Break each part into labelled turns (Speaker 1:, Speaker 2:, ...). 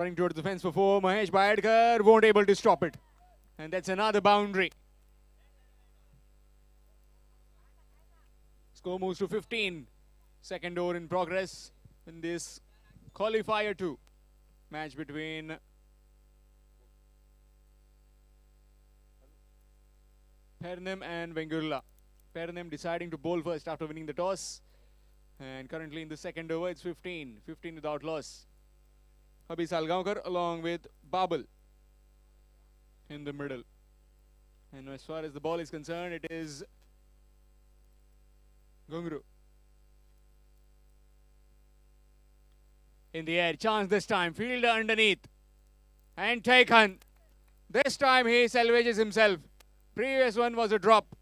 Speaker 1: Running towards the fence for 4. Mahesh Bayadkar won't able to stop it. And that's another boundary. Score moves to 15. Second over in progress in this qualifier 2 match between Pernem and Vengurla. Pernem deciding to bowl first after winning the toss. And currently in the second over, it's 15 without loss. Abhi Salgaonkar along with Babel in the middle. And as far as the ball is concerned, it is Gungru. In the air, chance this time, fielder underneath. And taken. This time he salvages himself. Previous one was a drop.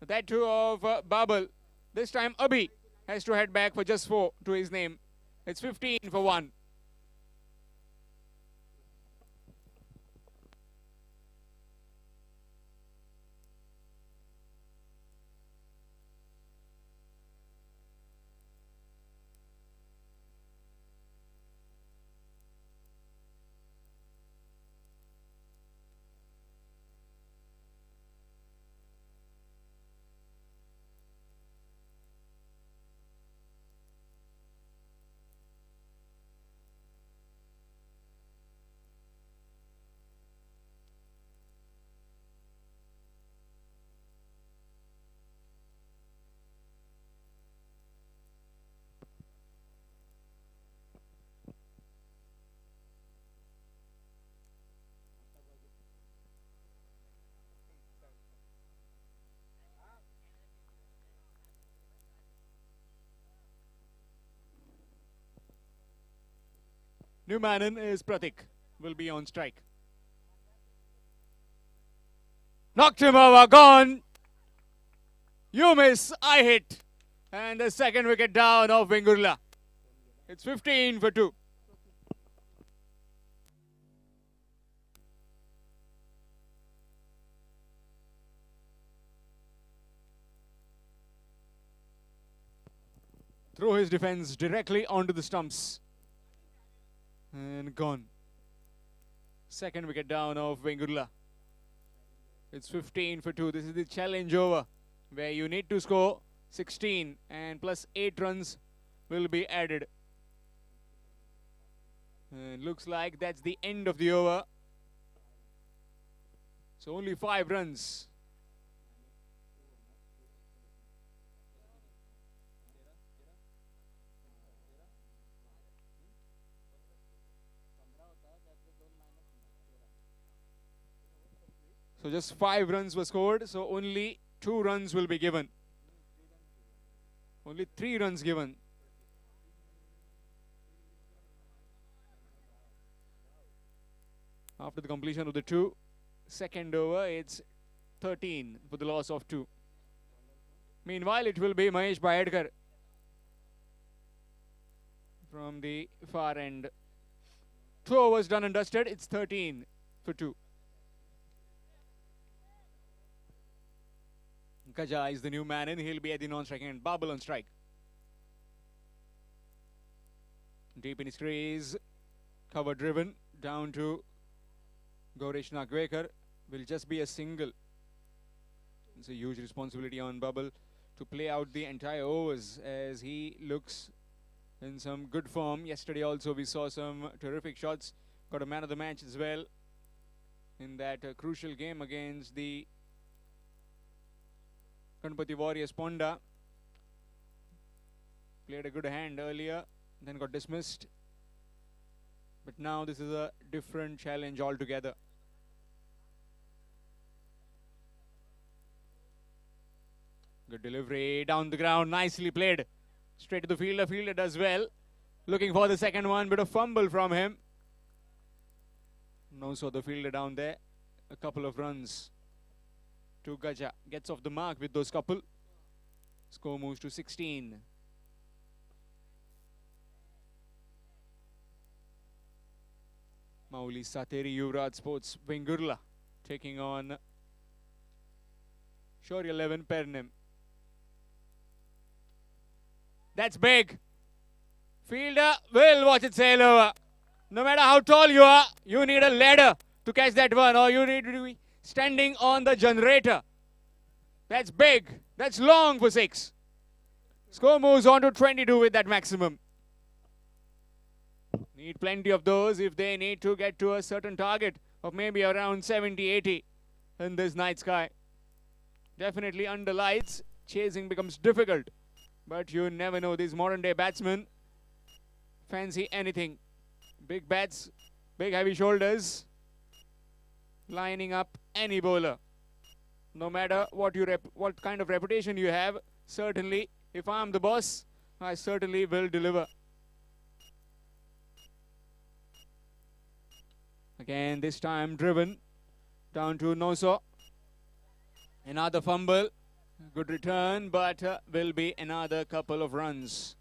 Speaker 1: That too of Babel. This time Abhi has to head back for just 4 to his name. It's 15 for 1. New man is Pratik. Will be on strike. Knocked him over, gone. You miss, I hit. And the second wicket down of Vengurla. It's 15 for 2. Throw his defense directly onto the stumps. And gone. Second wicket down of Vengurla. It's 15 for 2. This is the challenge over where you need to score 16 and plus 8 runs will be added. And looks like that's the end of the over. So only 5 runs. So just 5 runs were scored, so only 2 runs will be given. Only 3 runs given. After the completion of the 2, second over, it's 13 for the loss of 2. Meanwhile, it will be Mahesh Bayadkar from the far end. 2 overs done and dusted, it's 13 for 2. Kaja is the new man in. He'll be at the non-strike and Babel on strike. Deep in his crease. Cover driven down to Gaurish Nagwekar. Will just be a single. It's a huge responsibility on Babel to play out the entire overs as he looks in some good form. Yesterday also we saw some terrific shots. Got a man of the match as well in that crucial game against the Ganpati Warriors Ponda. Played a good hand earlier, then got dismissed. But now this is a different challenge altogether. Good delivery down the ground, nicely played. Straight to the fielder, fielder does well. Looking for the second one, bit of fumble from him. No, so the fielder down there. A couple of runs to Gaja. Gets off the mark with those couple. Score moves to 16. Mauli Sateri Yuvraj Sports Vengurla taking on Shaurya 11 Pernem. That's big. Fielder will watch it sail over. No matter how tall you are, you need a ladder to catch that one, or you need to be standing on the generator. That's big. That's long for 6. Score moves on to 22 with that maximum. Need plenty of those if they need to get to a certain target of maybe around 70, 80 in this night sky. Definitely under lights, chasing becomes difficult. But you never know, these modern day batsmen fancy anything. Big bats, big heavy shoulders, lining up any bowler. No matter what kind of reputation you have, certainly if I'm the boss, I certainly will deliver. Again, this time driven down to Noso. Another fumble. Good return, but will be another couple of runs.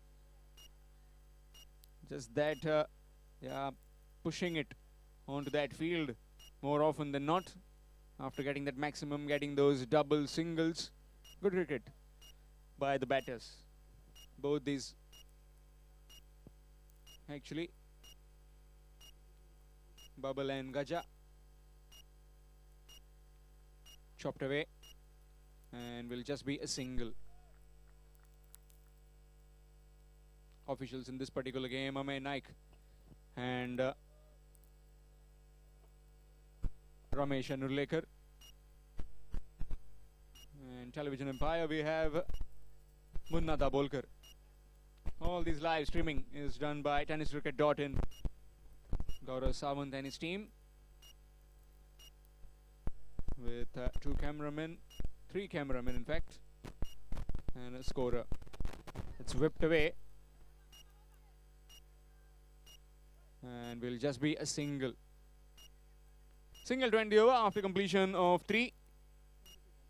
Speaker 1: Just that, yeah, pushing it onto that field more often than not. After getting that maximum, getting those double singles. Good cricket by the batters. Both these actually, Bubble and Gaja, chopped away and will just be a single. Officials in this particular game, Amay Naik and Ramesh Anurlekar. And television umpire, we have Munna Dabolkar. All this live streaming is done by tenniscricket.in. Gaurav Sawant and his team with 2 cameramen, 3 cameramen in fact, and a scorer. It's whipped away and will just be a single. Single 20 over after completion of 3.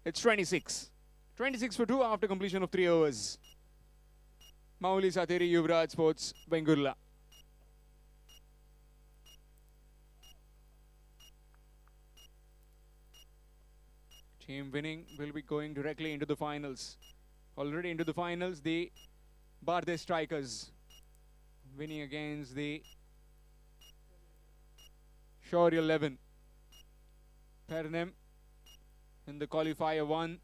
Speaker 1: It's 26. 26 for 2 after completion of 3 overs. Mauli Sateri, Yuvraj Sports, Bengurla. Team winning will be going directly into the finals. Already into the finals, the Bardez Strikers winning against the Shaurya 11. Pernem in the qualifier 1.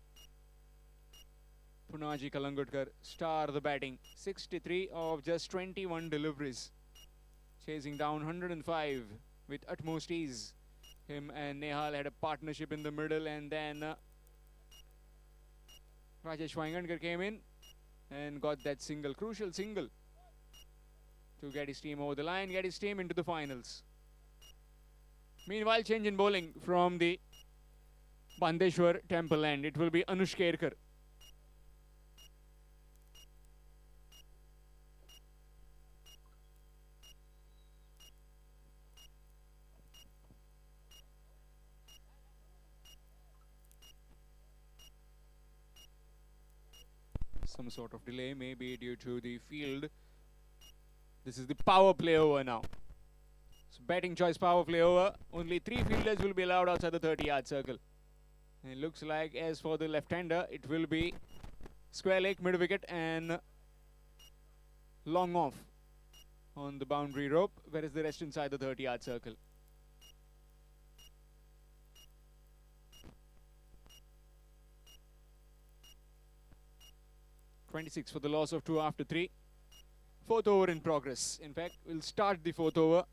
Speaker 1: Punaji Kalangutkar star the batting. 63 of just 21 deliveries. Chasing down 105 with utmost ease. Him and Nehal had a partnership in the middle, and then Rajesh Waingankar came in and got that single, crucial single to get his team over the line, get his team into the finals. Meanwhile, change in bowling from the Bandeshwar Temple end. It will be Anush Kerkar. Some sort of delay may be due to the field. This is the power play over now. So batting choice power play over. Only 3 fielders will be allowed outside the 30-yard circle. And it looks like as for the left-hander, it will be square leg, mid wicket and long off on the boundary rope, whereas the rest inside the 30-yard circle. (26) for the loss of 2 after 3. 4th over in progress. In fact, we'll start the 4th over.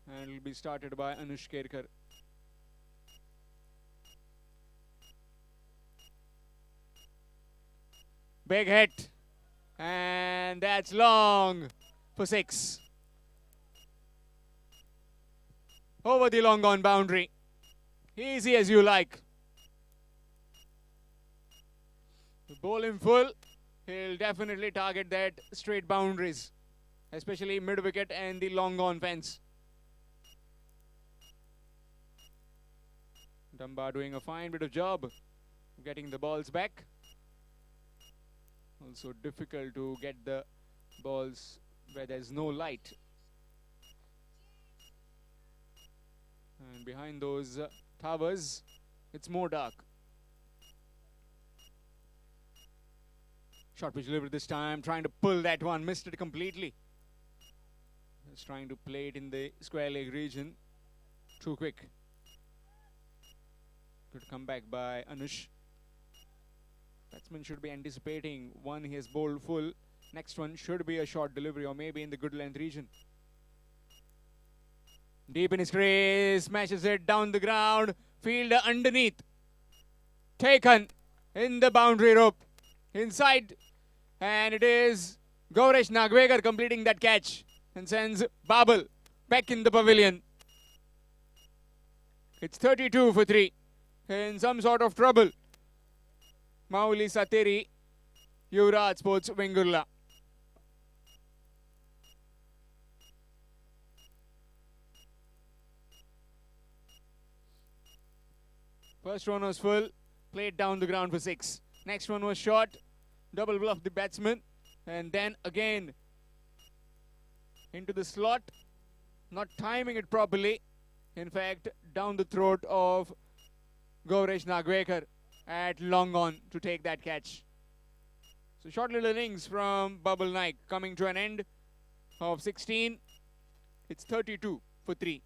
Speaker 1: And it will be started by Anush Kerkar. Big hit. And that's long for 6. Over the long gone boundary. Easy as you like. Bowl him full, he'll definitely target that straight boundaries, especially mid-wicket and the long on fence. Dumba doing a fine bit of job getting the balls back. Also difficult to get the balls where there's no light. And behind those towers, it's more dark. Short pitch delivery this time, trying to pull that one, missed it completely. Is trying to play it in the square leg region. Too quick. Good comeback by Anush. Batsman should be anticipating. One he has bowled full. Next one should be a short delivery or maybe in the good length region. Deep in his crease, smashes it down the ground. Fielder underneath. Taken in the boundary rope. Inside. And it is Gauresh Nagvekar completing that catch. And sends Babel back in the pavilion. It's 32 for 3. In some sort of trouble. Mauli Sateri, Yuvraj Sports Vengurla. First one was full, played down the ground for 6. Next one was short, double bluff the batsman, and then again into the slot, not timing it properly. In fact, down the throat of Gauresh Nagvekar at long on to take that catch. So short little innings from Babul Naik coming to an end of 16. It's 32 for 3.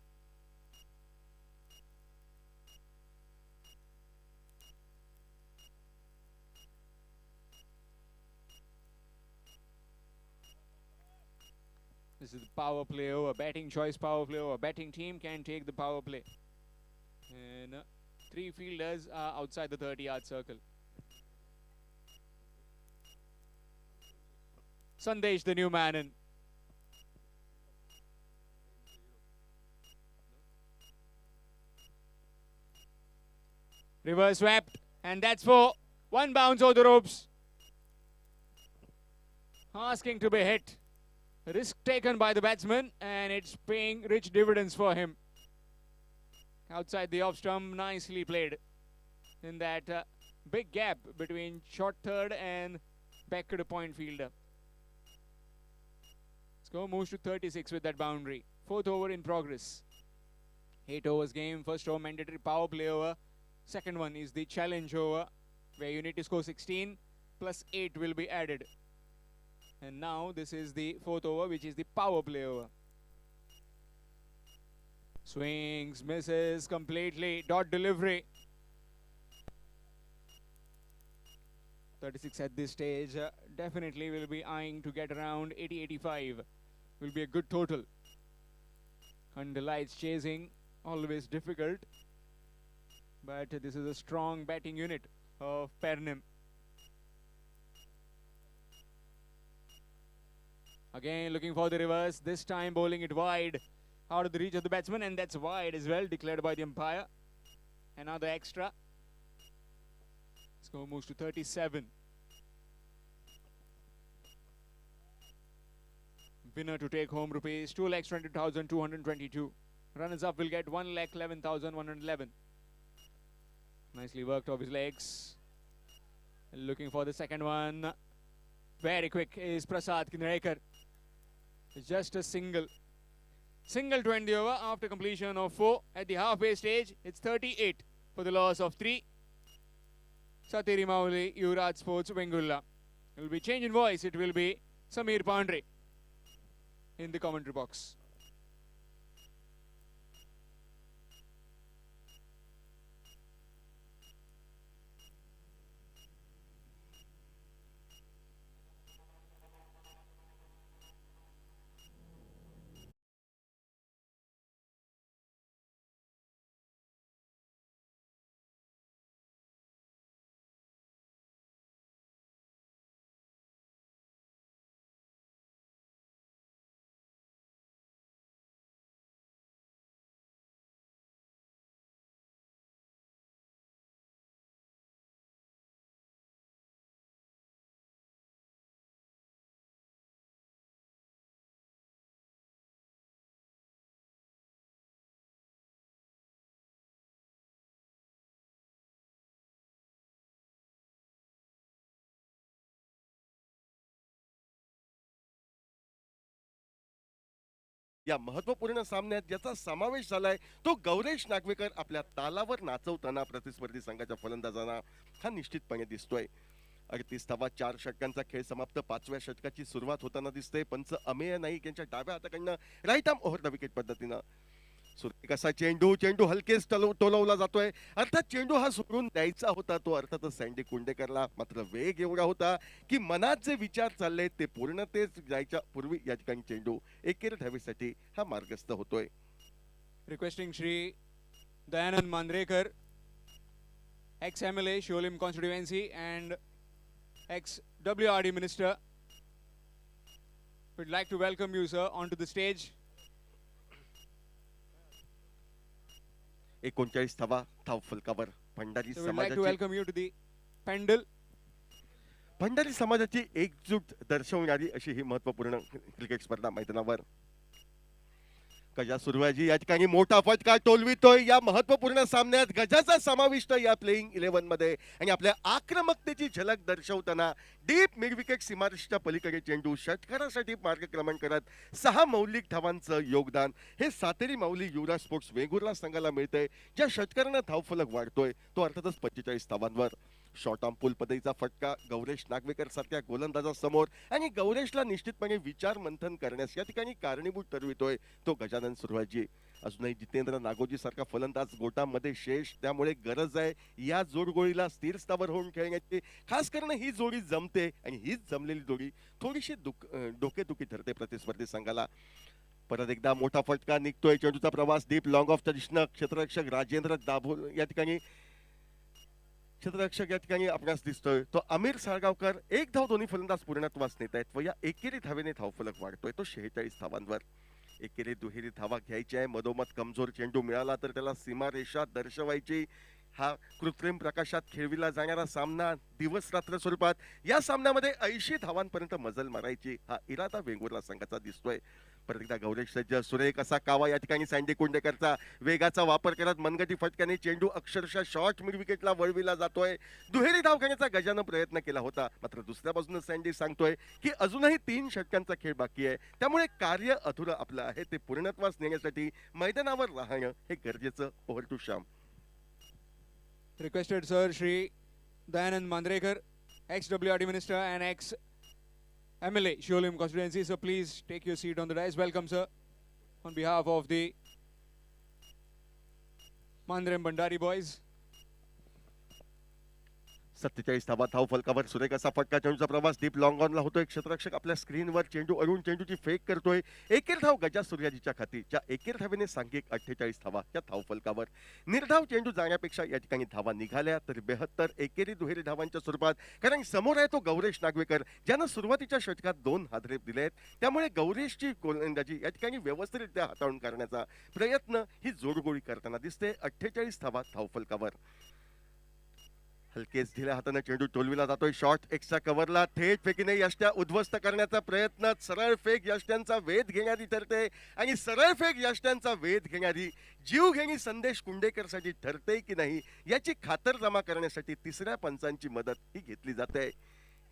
Speaker 1: This is the power play over, batting choice power play over. Batting team can take the power play. And 3 fielders are outside the 30-yard circle. Sandesh, the new man in. Reverse swept, and that's for 1 bounce over the ropes. Asking to be hit. Risk taken by the batsman, and it's paying rich dividends for him. Outside the off stump, nicely played in that big gap between short third and back to the point fielder. Score moves to 36 with that boundary. 4th over in progress. 8 overs game. First over mandatory power play over. Second one is the challenge over, where you need to score 16 plus 8 will be added. And now this is the 4th over, which is the power play over. Swings, misses completely. Dot delivery. 36 at this stage. Definitely will be eyeing to get around 80-85. Will be a good total. Under lights chasing. Always difficult. But this is a strong batting unit of Pernim. Again looking for the reverse. This time bowling it wide. Out of the reach of the batsman, and that's wide as well, declared by the umpire. Another extra. Score moves to 37. Winner to take home rupees 2,20,222. Runners up will get 1,11,111. Nicely worked off his legs. Looking for the second one. Very quick is Prasad Kinrekar. It's just a single. Single to end the over after completion of 4. At the halfway stage, it's 38 for the loss of 3. Sateri Mauli, Yuvraj Sports, Vengurla. It will be change in voice. It will be Samir Pandre in the commentary box.
Speaker 2: या महत्त्वपूर्ण सामन्यात ज्याचा समावेश झालाय तो गौरेश नागवेकर आपल्या तालावर नाचवताना प्रतिस्पर्धी संघाच्या फलंदाजांना हा निश्चितपणे दिसतोय. 38 धावा 4 षटकांचा खेळ समाप्त. 5व्या षटकाची सुरुवात होताना दिसते. पंच अमेय नाईक यांच्या डाव्या हाताकडनं right arm over the wicket पद्धतीनं सुरेख असा चेंडू हलकेच टोलवला जातोय. अर्थात चेंडू हा सोडून द्यायचा होता तो अर्थातच सँडी कुंडेकरला, मात्र वेग एवढा होता की मनात जे विचार चालले ते पूर्णतेच जायच्या पूर्वी या ठिकाणी चेंडू एकेरी धावेसाठी हा मार्गस्थ होतोय.
Speaker 1: Requesting Shri Dayanand Mandrekar, ex-MLA, Sholim constituency and ex-WRD minister. We'd like to welcome you, sir, onto the stage.
Speaker 2: 39 धावा धाव फलकावर Bhandari
Speaker 1: So we'd like to
Speaker 2: समाजाची
Speaker 1: welcome you to the Pendle.
Speaker 2: Bhandari समाजाची एकजूट दर्शवणारी अशी ही महत्वपूर्ण क्रिकेट स्पर्धा मैदानावर गजा सुरवाजी या ठिकाणी मोठा फटका टोलवितोय. या महत्वपूर्ण सामन्यात गजाचा समाविष्ट या प्लेइंग 11 मध्ये आणि आपल्या आक्रमकतेची झलक दर्शवताना डीप मिड विकेट सीमारेषेच्या पलीकडे चेंडू षटकारासाठी मार्गक्रमण करत 6 मौलिक धावांचं योगदान हे सातेरी माऊली युवराज स्पोर्ट्स वेंगुर्ला संघाला मिळतंय. ज्या षटकारानं धावफलक वाढतोय तो अर्थातच 45 धावांवर. शॉर्ट आर्म पुल पद्धतीचा फटका गौरेश नागवेकर सारख्या गोलंदाजासमोर आणि गौरेशला निश्चितपणे विचार मंथन करण्यास या ठिकाणी कारणीभूत ठरवितोय तो गजानन सुरवाजी. अजूनही जितेंद्र नागोजी सारखा फलंदाज गोटामध्ये शेष, त्यामुळे गरज आहे या जोडगोळीला स्थिर स्थावर होऊन खेळण्याची. खास करून ही जोडी जमते आणि हीच जमलेली जोडी थोडीशी डोकेदुखी ठरते प्रतिस्पर्धी संघाला. परत एकदा मोठा फटका निघतोय. चेंडूचा प्रवास डीप लॉंग ऑफ दिशेनं क्षेत्ररक्षक राजेंद्र दाभोळ या ठिकाणी क्षेत्ररक्षक या ठिकाणी आपल्यास दिसतोय तो अमीर साळगावकर. एक धाव दोन्ही फलंदाज पूर्णत्वास नेत आहेत व या एकेरी धावेने धावफलक वाढतोय तो 46 धावांवर. एकेरी दुहेरी धावा घ्यायची आहे. मधोमध कमजोर चेंडू मिळाला तर त्याला सीमारेषा दर्शवायची. हा कृत्रिम प्रकाशात खेळविला जाणारा सामना दिवस रात्र स्वरूपात या सामन्यामध्ये 80 धावांपर्यंत मजल मारायची हा इरादा वेंगुर्ला संघाचा दिसतोय. परत एकदा गौरेश सज्ज सुरेख असा कावा या ठिकाणी सँडी कुंडेकरचा वेगाचा वापर करत मनगटी फटक्याने चेंडू अक्षरशः शॉर्ट मिड विकेटला वळविला जातोय. दुहेरी धाव घेण्याचा गजानं प्रयत्न केला होता, मात्र दुसऱ्या बाजूने सँडी सांगतोय की अजूनही 3 षटकांचा खेळ बाकी आहे, त्यामुळे कार्य अधुरं आपलं आहे ते पूर्णत्वास नेण्यासाठी मैदानावर राहणं हे गरजेचं. Over to Shyam.
Speaker 1: Requested Sir Shri Dayanand Mandrekar, ex-WRD minister and ex-MLA, Sholim constituency. So please take your seat on the dais. Welcome, sir, on behalf of the Mandrem Bandari boys.
Speaker 2: 47 धावा धाव फलकावर. सुरेख असा फटका. चेंडूचा प्रवास डीप लॉंग ऑनला होतोय. क्षेत्ररक्षक आपल्या स्क्रीनवर चेंडू अडवून चेंडूची फेक करतोय. एकेर धाव गजा सूर्याजीच्या खाती. ज्या एकेर धावेने सांघिक 48 धावा त्या धाव फलकावर. निर्धाव चेंडू जाण्यापेक्षा या ठिकाणी धावा निघाल्या तर 72 एकेरी दुहेरी धावांच्या स्वरूपात. कारण समोर आहे तो गौरेश नागवेकर ज्यानं सुरुवातीच्या षटकात 2 हादरे दिलेत, त्यामुळे गौरेशची गोलंदाजी या ठिकाणी व्यवस्थितरित्या हाताळून करण्याचा प्रयत्न ही जोडगोळी करताना दिसते. 48 धावा धाव फलकावर. हलकेच ढिल्या हाताने चेंडू टोलविला जातोय. शॉर्ट एक्सच्या कव्हरला थेट फेकीने यष्ट्या उद्ध्वस्त करण्याचा प्रयत्न. सरळ फेक यष्ट्यांचा वेध घेणारी ठरते आणि सरळ फेक यष्ट्यांचा वेध घेणारी जीवघेणी संदेश कुंडेकरसाठी ठरते की नाही याची खातरजमा करण्यासाठी तिसऱ्या पंचांची मदत ही घेतली जाते.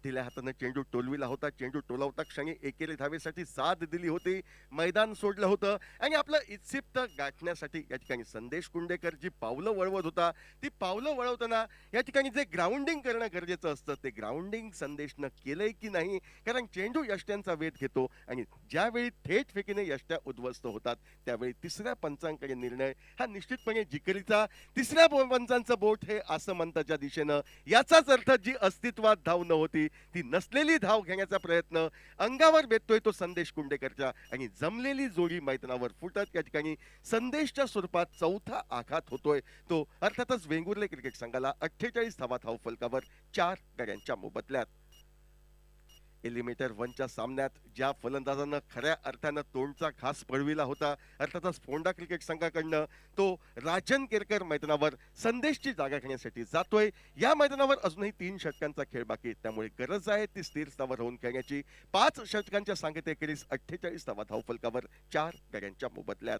Speaker 2: ढिल्या हाताने चेंडू टोलविला होता. चेंडू टोलवता क्षणी एकेरी धावेसाठी साथ दिली होती. मैदान सोडलं होतं आणि आपलं इत्सिप्त गाठण्यासाठी या ठिकाणी संदेश कुंडेकर जी पावलं वळवत होता ती पावलं वळवताना या ठिकाणी जे ग्राउंडिंग करणं गरजेचं असतं ते ग्राउंडिंग संदेशनं केलंय की नाही, कारण चेंडू यष्ट्यांचा वेध घेतो आणि ज्यावेळी थेट फेकीने यष्ट्या उद्ध्वस्त होतात त्यावेळी तिसऱ्या पंचांकडे निर्णय हा निश्चितपणे जिकरीचा. तिसऱ्या पंचांचं बोट हे आसमंताच्या दिशेनं. याचाच अर्थ जी अस्तित्वात धाव नव्हती ती नसलेली धाव घेण्याचा प्रयत्न अंगावर बेततोय तो संदेश कुंडेकरच्या आणि जमलेली जोडी मैदानावर फुटत या ठिकाणी संदेशच्या स्वरूपात चौथा आघात होतोय तो अर्थातच वेंगुर्ले क्रिकेट संघाला. 48 धावा धाव फलकावर 4 गड्यांच्या मोबदल्यात. एलिमिनेटर 1च्या सामन्यात ज्या फलंदाजानं खऱ्या अर्थानं तोंडचा घास पळविला होता अर्थातच फोंडा क्रिकेट संघाकडनं तो राजन केरकर मैदानावर संदेशची जागा घेण्यासाठी जातोय. या मैदानावर अजूनही 3 षटकांचा खेळ बाकी, त्यामुळे गरज आहे ती स्थिर स्थावर होऊन खेळण्याची. 5 षटकांच्या सांगते एकेरीस 48 धावा धाव फलकावर 4 गड्यांच्या मोबदल्यात.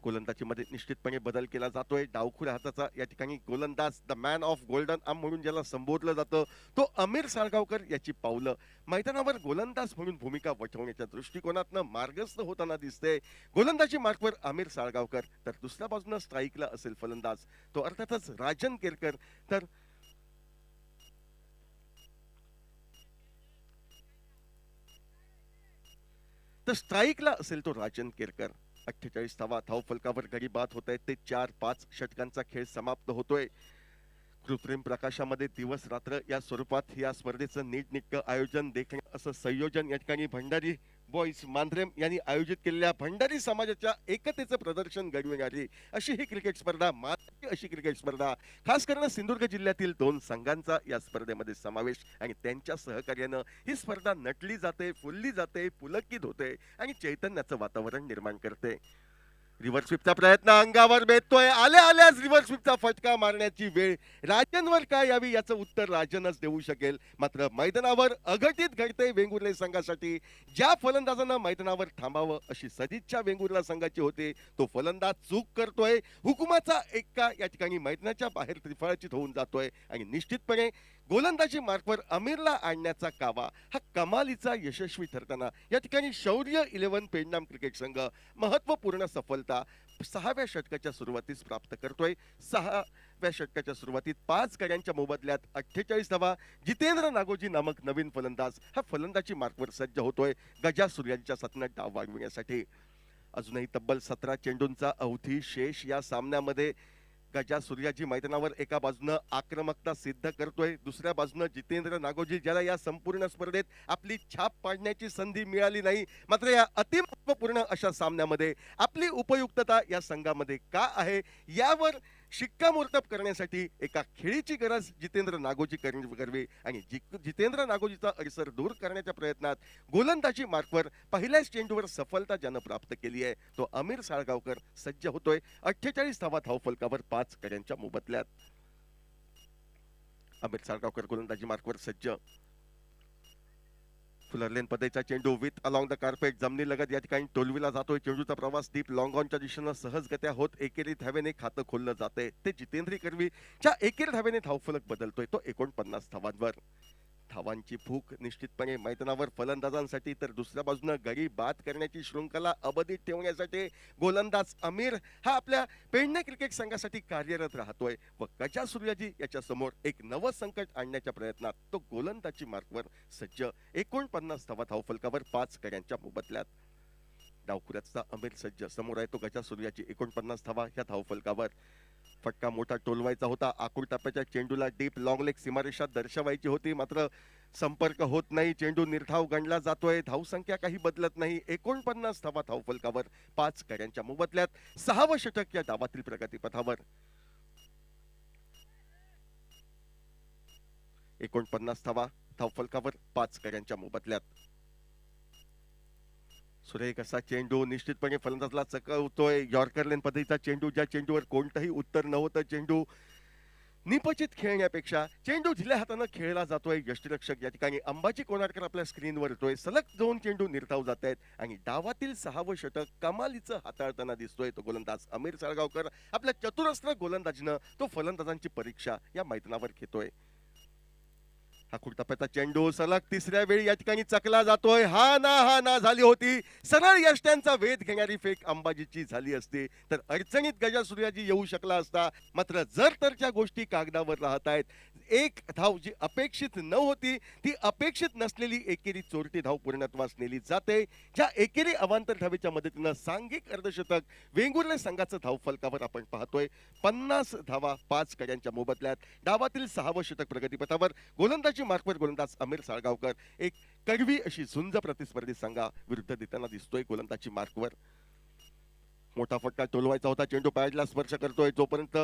Speaker 2: गोलंदाजीमध्ये निश्चितपणे बदल केला जातोय. डावखुऱ्या हाताचा या ठिकाणी गोलंदाज the man of golden arm म्हणून ज्याला संबोधलं जातं तो अमीर साळगावकर याची पावलं मैदानावर गोलंदाज म्हणून भूमिका वठवण्याच्या दृष्टिकोनातनं मार्गस्थ होताना दिसते. गोलंदाजी मार्कवर अमीर साळगावकर तर दुसऱ्या बाजूने स्ट्राईकला असेल फलंदाज तो अर्थातच राजन केरकर. तर तर स्ट्राईकला असेल तो राजन केरकर. 48 धावा धावफलकावर गडी बाद होत आहेत. ते 4-5 षटकांचा खेळ समाप्त होतोय. कृत्रिम प्रकाशामध्ये दिवस रात्र या स्वरूपात या स्पर्धेचं नीटनेटकं आयोजन देखणे असं संयोजन या ठिकाणी भंडारी बॉईज मांद्रेम यांनी आयोजित केलेल्या भंडारी समाजाच्या एकतेचं प्रदर्शन घडविणारी अशी ही क्रिकेट स्पर्धा, मात्र अशी क्रिकेट स्पर्धा, खास करून सिंधुदुर्ग जिल्ह्यातील 2 संघांचा या स्पर्धेमध्ये समावेश आणि त्यांच्या सहकार्यानं ही स्पर्धा नटली जाते, फुलली जाते, पुलकित होते आणि चैतन्याचं वातावरण निर्माण करते. रिव्हर्स स्वीपचा प्रयत्न अंगावर बेततोय. आल्याच रिव्हर्स स्वीपचा फटका मारण्याची वेळ राजनवर काय यावी याचं उत्तर राजनच देऊ शकेल. मात्र मैदानावर अघटित घडते वेंगुर्ले संघासाठी. ज्या फलंदाजानं मैदानावर थांबावं अशी सदिच्छा वेंगुर्ला संघाची होती, तो फलंदाज चूक करतोय. हुकुमाचा एक्का या ठिकाणी मैदानाच्या बाहेर त्रिफळाचीत होऊन जातोय आणि निश्चितपणे गोलंदाजी मार्कवर अमीरला आणण्याचा कावा हा कमालीचा यशस्वी ठरताना या ठिकाणी शौर्य 11 पेडनाम क्रिकेट संघ महत्वपूर्ण सफलता 6व्या षटकाच्या सुरुवातीस प्राप्त करतोय. 6व्या षटकाच्या सुरुवातीत 5 गड्यांच्या मोबदल्यात 48 धावा जितेंद्र नागोजी नामक नवीन फलंदाज हा फलंदाजी मार्कवर सज्ज होतोय गजा सूर्याच्या सतत डाव वाढविण्यासाठी. अजूनही तब्बल 17 चेंडूंचा अवधी शेष या सामन्यामध्ये. गजा सूर्याजी मैदानावर एका बाजूनं आक्रमकता सिद्ध करतोय, दुसऱ्या बाजूनं जितेंद्र नागोजी ज्याला या संपूर्ण स्पर्धेत आपली छाप पाडण्याची संधी मिळाली नाही, मात्र या अतिमहत्वपूर्ण अशा सामन्यामध्ये आपली उपयुक्तता या संघामध्ये का आहे यावर शिक्कामोर्तब करण्यासाठी एका खेळीची गरज जितेंद्र नागोजी करवी आणि जितेंद्र नागोजीचा अडसर दूर करण्याच्या प्रयत्नात गोलंदाजी मार्कवर पहिल्याच चेंडूवर सफलता ज्यानं प्राप्त केली आहे तो अमीर साळगावकर सज्ज होतोय. 48 धावा धावफलकावर 5 गड्यांच्या मोबदल्यात. अमीर साळगावकर गोलंदाजी मार्कवर सज्ज. फुलरलेन पदेचा चेंडू विथ अलॉंग द कार्पेट जमनी लगत या ठिकाणी टोलविला जातोय. चेंडूचा प्रवास डीप लॉंग ऑनच्या दिशेनं सहजगत्या होत एकेरी धावेने खातं खोललं जाते. ते जितेंद्र करवीच्या एकेरी धावेने धावफलक बदलतोय तो 49 धावांवर. धावांची भूक निश्चितपणे मैदानावर फलंदाजांसाठी तर दुसऱ्या बाजूनं गडी बाद करण्याची शृंखला अबाधित ठेवण्यासाठी गोलंदाज अमीर हा आपल्या पेडणे क्रिकेट संघासाठी कार्यरत राहतोय व गजा सूर्याजी याच्या समोर एक नवं संकट आणण्याच्या प्रयत्नात तो गोलंदाजी मार्कवर सज्ज. 49 धावा धावफलकावर 5 गड्यांच्या मोबदल्यात. डावखुऱ्याचा अमीर सज्ज. समोर आहे तो गजा सूर्याजी. 49 धावा ह्या धावफलकावर. फटका मोठा टोलवायचा होता. आकुळ टप्प्याच्या चेंडूला डीप लॉंग लेग सीमारेषा दर्शवायची होती, मात्र संपर्क होत नाही. चेंडू निर्धाव गणला जातोय. धावसंख्या काही बदलत नाही. 49 धावा धावफलकावर 5 गड्यांच्या मोबदल्यात. 6वं षटक या डावातील प्रगतीपथावर. 49 धावा धावफलकावर 5 गड्यांच्या मोबदल्यात. सुरेख असा चेंडू निश्चितपणे फलंदाजला चकवतोय. यॉर्कर लेन पद्धतीचा चेंडू, ज्या चेंडूवर कोणतंही उत्तर नव्हतं. चेंडू निपचित खेळण्यापेक्षा चेंडू ढिल्या हातानं खेळला जातोय. यष्टिरक्षक या ठिकाणी अंबाजी कोणारकर आपल्या स्क्रीनवर येतोय. सलग 2 चेंडू निर्धाव जात आहेत आणि डावातील 6वं षटक कमालीचं हाताळताना दिसतोय तो गोलंदाज अमीर साळगावकर. आपल्या चतुरस्त्र गोलंदाजीनं तो फलंदाजांची परीक्षा या मैदानावर घेतोय. हा टप्प्याचा चेंडू सलग 3ऱ्या वेळी या ठिकाणी चकला जातोय. हा ना झाली होती. सरळ यष्ट्यांचा वेध घेणारी फेक अंबाजीची झाली असती तर अडचणीत गजा सूर्याजी येऊ शकला असता. मात्र जर तरच्या गोष्टी कागदावर राहत आहेत. एक धाव जी अपेक्षित न होती ती अपेक्षित नसलेली एकेरी चोरटी धाव पूर्णत्वास नेली जाते. ज्या एकेरी अवांतर धावेच्या मदतीनं सांघिक अर्धशतक वेंगुर्ले संघाचं धावफलकावर आपण पाहतोय. 50 धावा 5 गड्यांच्या मोबदल्यात. डावातील 6वं षटक प्रगतीपथावर. गोलंदाजी मार्कवर गोलंदाज अमीर साळगावकर एक कडवी अशी झुंज प्रतिस्पर्धी संघा विरुद्ध देताना दिसतोय. गोलंदाजी मार्कवर मोठा फटका टोलवायचा होता. चेंडू पॅडला स्पर्श करतोय. जोपर्यंत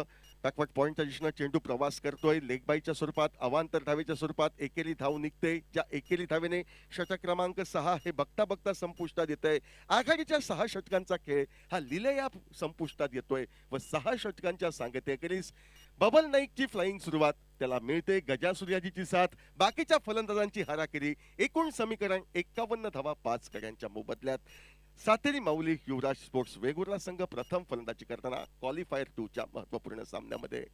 Speaker 2: बॅकवर्ड पॉइंटच्या दिशेनं चेंडू प्रवास करतोय. लेग बाईच्या स्वरूपात अवांतर धावेच्या स्वरूपात एकेरी धाव निघते. ज्या एकेरी धावेने षटक क्रमांक 6 हे बघता बघता संपुष्टात येतंय. आघाडीच्या 6 षटकांचा खेळ हा लिलया संपुष्टात येतोय व 6 षटकांच्या सांगतेखेरीज बबल नाईकची फ्लाइंग सुरुवात त्याला मिळते. गजा सूर्याजीची साथ, बाकीच्या फलंदाजांची हाराकिरी. एकूण समीकरण 51 धावा 5 गड्यांच्या मोबदल्यात. सातेरी माऊली युवराज स्पोर्ट्स वेगुर्ला संघ प्रथम फलंदाजी करताना क्वालिफायर 2 च्या महत्वपूर्ण सामन्यामध्ये.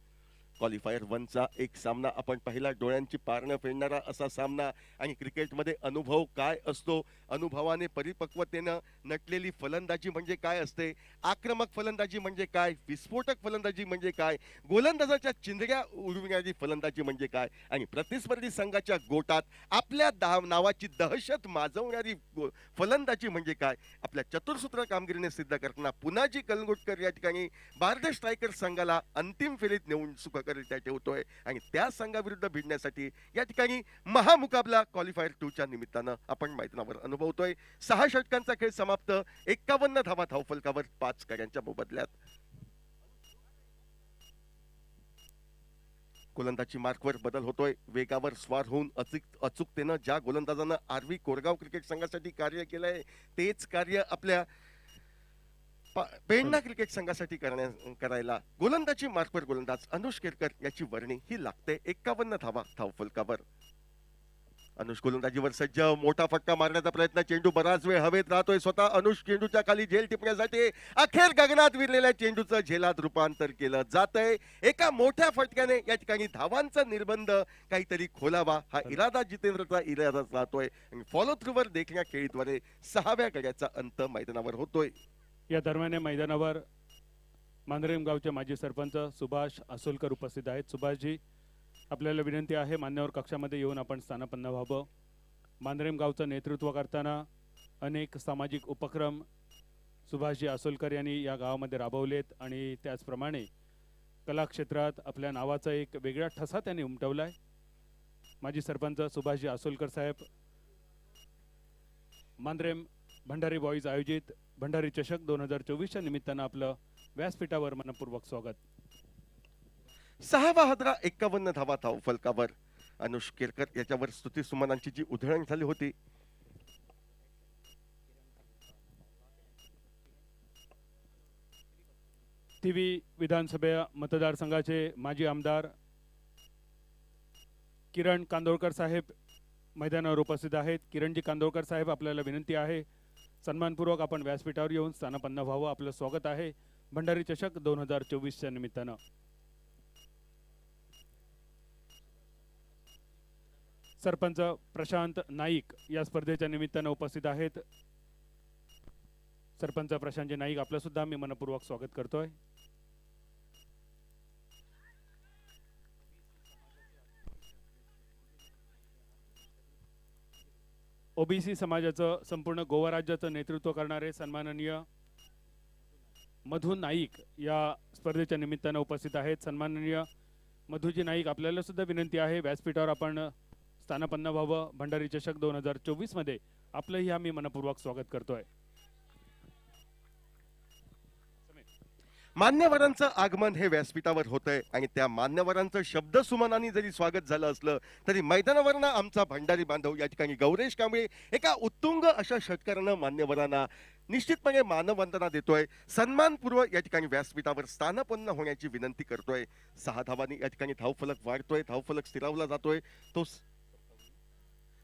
Speaker 2: क्वालिफायर 1चा एक सामना आपण पाहिला, डोळ्यांची पारणं फेडणारा असा सामना. आणि क्रिकेटमध्ये अनुभव काय असतो, अनुभवाने परिपक्वतेनं नटलेली फलंदाजी म्हणजे काय असते, आक्रमक फलंदाजी म्हणजे काय, विस्फोटक फलंदाजी म्हणजे काय, गोलंदाजाच्या चिंधड्या उडविणारी फलंदाजी म्हणजे काय, आणि प्रतिस्पर्धी संघाच्या गोटात आपल्या नावाची दहशत माजवणारी फलंदाजी म्हणजे काय. आपल्या चतुर्सूत्र कामगिरीने सिद्ध करताना पुनाजी कलंगुटकर या ठिकाणी भारतीय स्ट्रायकर संघाला अंतिम फेरीत नेऊन सुखकरित्या ठेवतोय. आणि त्या संघाविरुद्ध भिडण्यासाठी या ठिकाणी महामुकाबला क्वालिफायर 2च्या निमित्तानं आपण मैदानावर अनुभवतोय. 6 षटकांचा खेळ समाप्त, 51 धावा धावफलकावर 5 गड्यांच्या मोबदल्यात. गोलंदाजी मार्कवर बदल होतोय, वेगावर स्वार होऊन अचूकतेनं ज्या गोलंदाजानं आरवी कोरगाव क्रिकेट संघासाठी कार्य केलंय तेच कार्य आपल्या पेडणा क्रिकेट संघासाठी करायला गोलंदाजी मार्कवर गोलंदाज अनुष केरकर याची वर्णी ही लागते. 51 धावा धावफलकावर. अनुष गोलंदाजीवर सज्ज, मोठा फटका मारण्याचा प्रयत्न, चेंडू बराच वेळ हवेत राहतोय. स्वतः अनुष चेंडूच्या खाली झेल टिपण्यासाठी अखेर गगनात विरलेल्या चेंडूचं झेलात रूपांतर केलं जातंय. एका मोठ्या फटक्याने या ठिकाणी धावांचा निर्बंध काहीतरी खोलावा हा इरादा जितेंद्रचा इरादा राहतोय. आणि फॉलो थ्रूवर देखण्या खेळीद्वारे 6व्या गड्याचा अंत मैदानावर होतोय.
Speaker 3: या दरम्यान मैदानावर मांजरेम गावचे माजी सरपंच सुभाष आसोलकर उपस्थित आहेत. सुभाषजी, आपल्याला विनंती आहे मान्यवर कक्षामध्ये येऊन आपण स्थानापन्न व्हावं. मांजरेम गावचं नेतृत्व करताना अनेक सामाजिक उपक्रम सुभाषजी आसोलकर यांनी या गावामध्ये राबवलेत आणि त्याचप्रमाणे कला क्षेत्रात आपल्या नावाचा एक वेगळा ठसा त्यांनी उमटवलाय. माजी सरपंच सुभाषजी आसोलकर साहेब, मांजरेम भंडारी बॉईज आयोजित भंडारी चषक 2024च्या निमित्तानं आपलं व्यासपीठावर मनपूर्वक स्वागत.
Speaker 2: 6वा हदरा 51 धावा धावफलकावर. अनुष केरकर याच्यावर स्तुती सुमनांची जी उधळण झाली होती
Speaker 3: तिवी विधानसभा मतदारसंघाचे माजी आमदार किरण कांदोळकर साहेब मैदानावर उपस्थित आहेत. किरणजी कांदोळकर साहेब, आपल्याला विनंती आहे सन्मानपूर्वक आपण व्यासपीठावर येऊन स्थानापन्न व्हावं. आपलं स्वागत आहे भंडारी चषक 2024च्या निमित्तानं. सरपंच प्रशांत नाईक या स्पर्धेच्या निमित्तानं उपस्थित आहेत. सरपंच प्रशांतजी नाईक, आपलं सुद्धा मी मनपूर्वक स्वागत करतोय. ओबीसी समाजाचं संपूर्ण गोवा राज्याचं नेतृत्व करणारे सन्माननीय मधु नाईक या स्पर्धेच्या निमित्तानं उपस्थित आहेत. सन्माननीय मधुजी नाईक, आपल्याला सुद्धा विनंती आहे व्यासपीठावर आपण स्थानापन्न व्हावं. भंडारी चषक 2024 मध्ये आपलंही आम्ही मनपूर्वक स्वागत करतोय.
Speaker 2: मान्यवरांचं आगमन हे व्यासपीठावर होतंय आणि त्या मान्यवरांचं शब्द सुमनांनी जरी स्वागत झालं असलं तरी मैदानावरनं आमचा भंडारी बांधव या ठिकाणी गौरेश कांबळे एका उत्तुंग अशा षटकारानं मान्यवरांना निश्चितपणे मानवंदना देतोय. सन्मानपूर्वक या ठिकाणी व्यासपीठावर स्थानापन्न होण्याची विनंती करतोय. 6 धावांनी या ठिकाणी धावफलक वाढतोय, धावफलक स्थिरावला जातोय. तो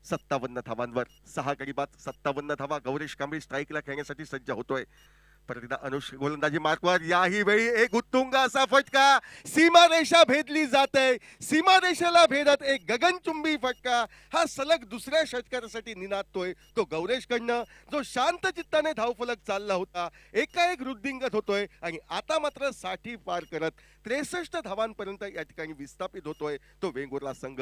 Speaker 2: 57 धावांवर 6 गडी बाद 57 धावा. गौरेश कांबळे स्ट्राईकला खेळण्यासाठी सज्ज होतोय. परत एकदा अनुष गोलंदाजी मार्कवर. याही वेळी एक उत्तुंग असा फटका, सीमारेषा भेदली जाते. सीमारेषेला भेदत एक गगनचुंबी फटका हा सलग दुसऱ्या षटकारासाठी निनादतोय. तो गौरेशकडनं जो शांत चित्ताने धावफलक चालला होता एकाएक वृद्धिंगत होतोय आणि आता मात्र 60 पार करत 63 धावांपर्यंत या ठिकाणी विस्थापित होतोय तो वेंगुर्ला संघ.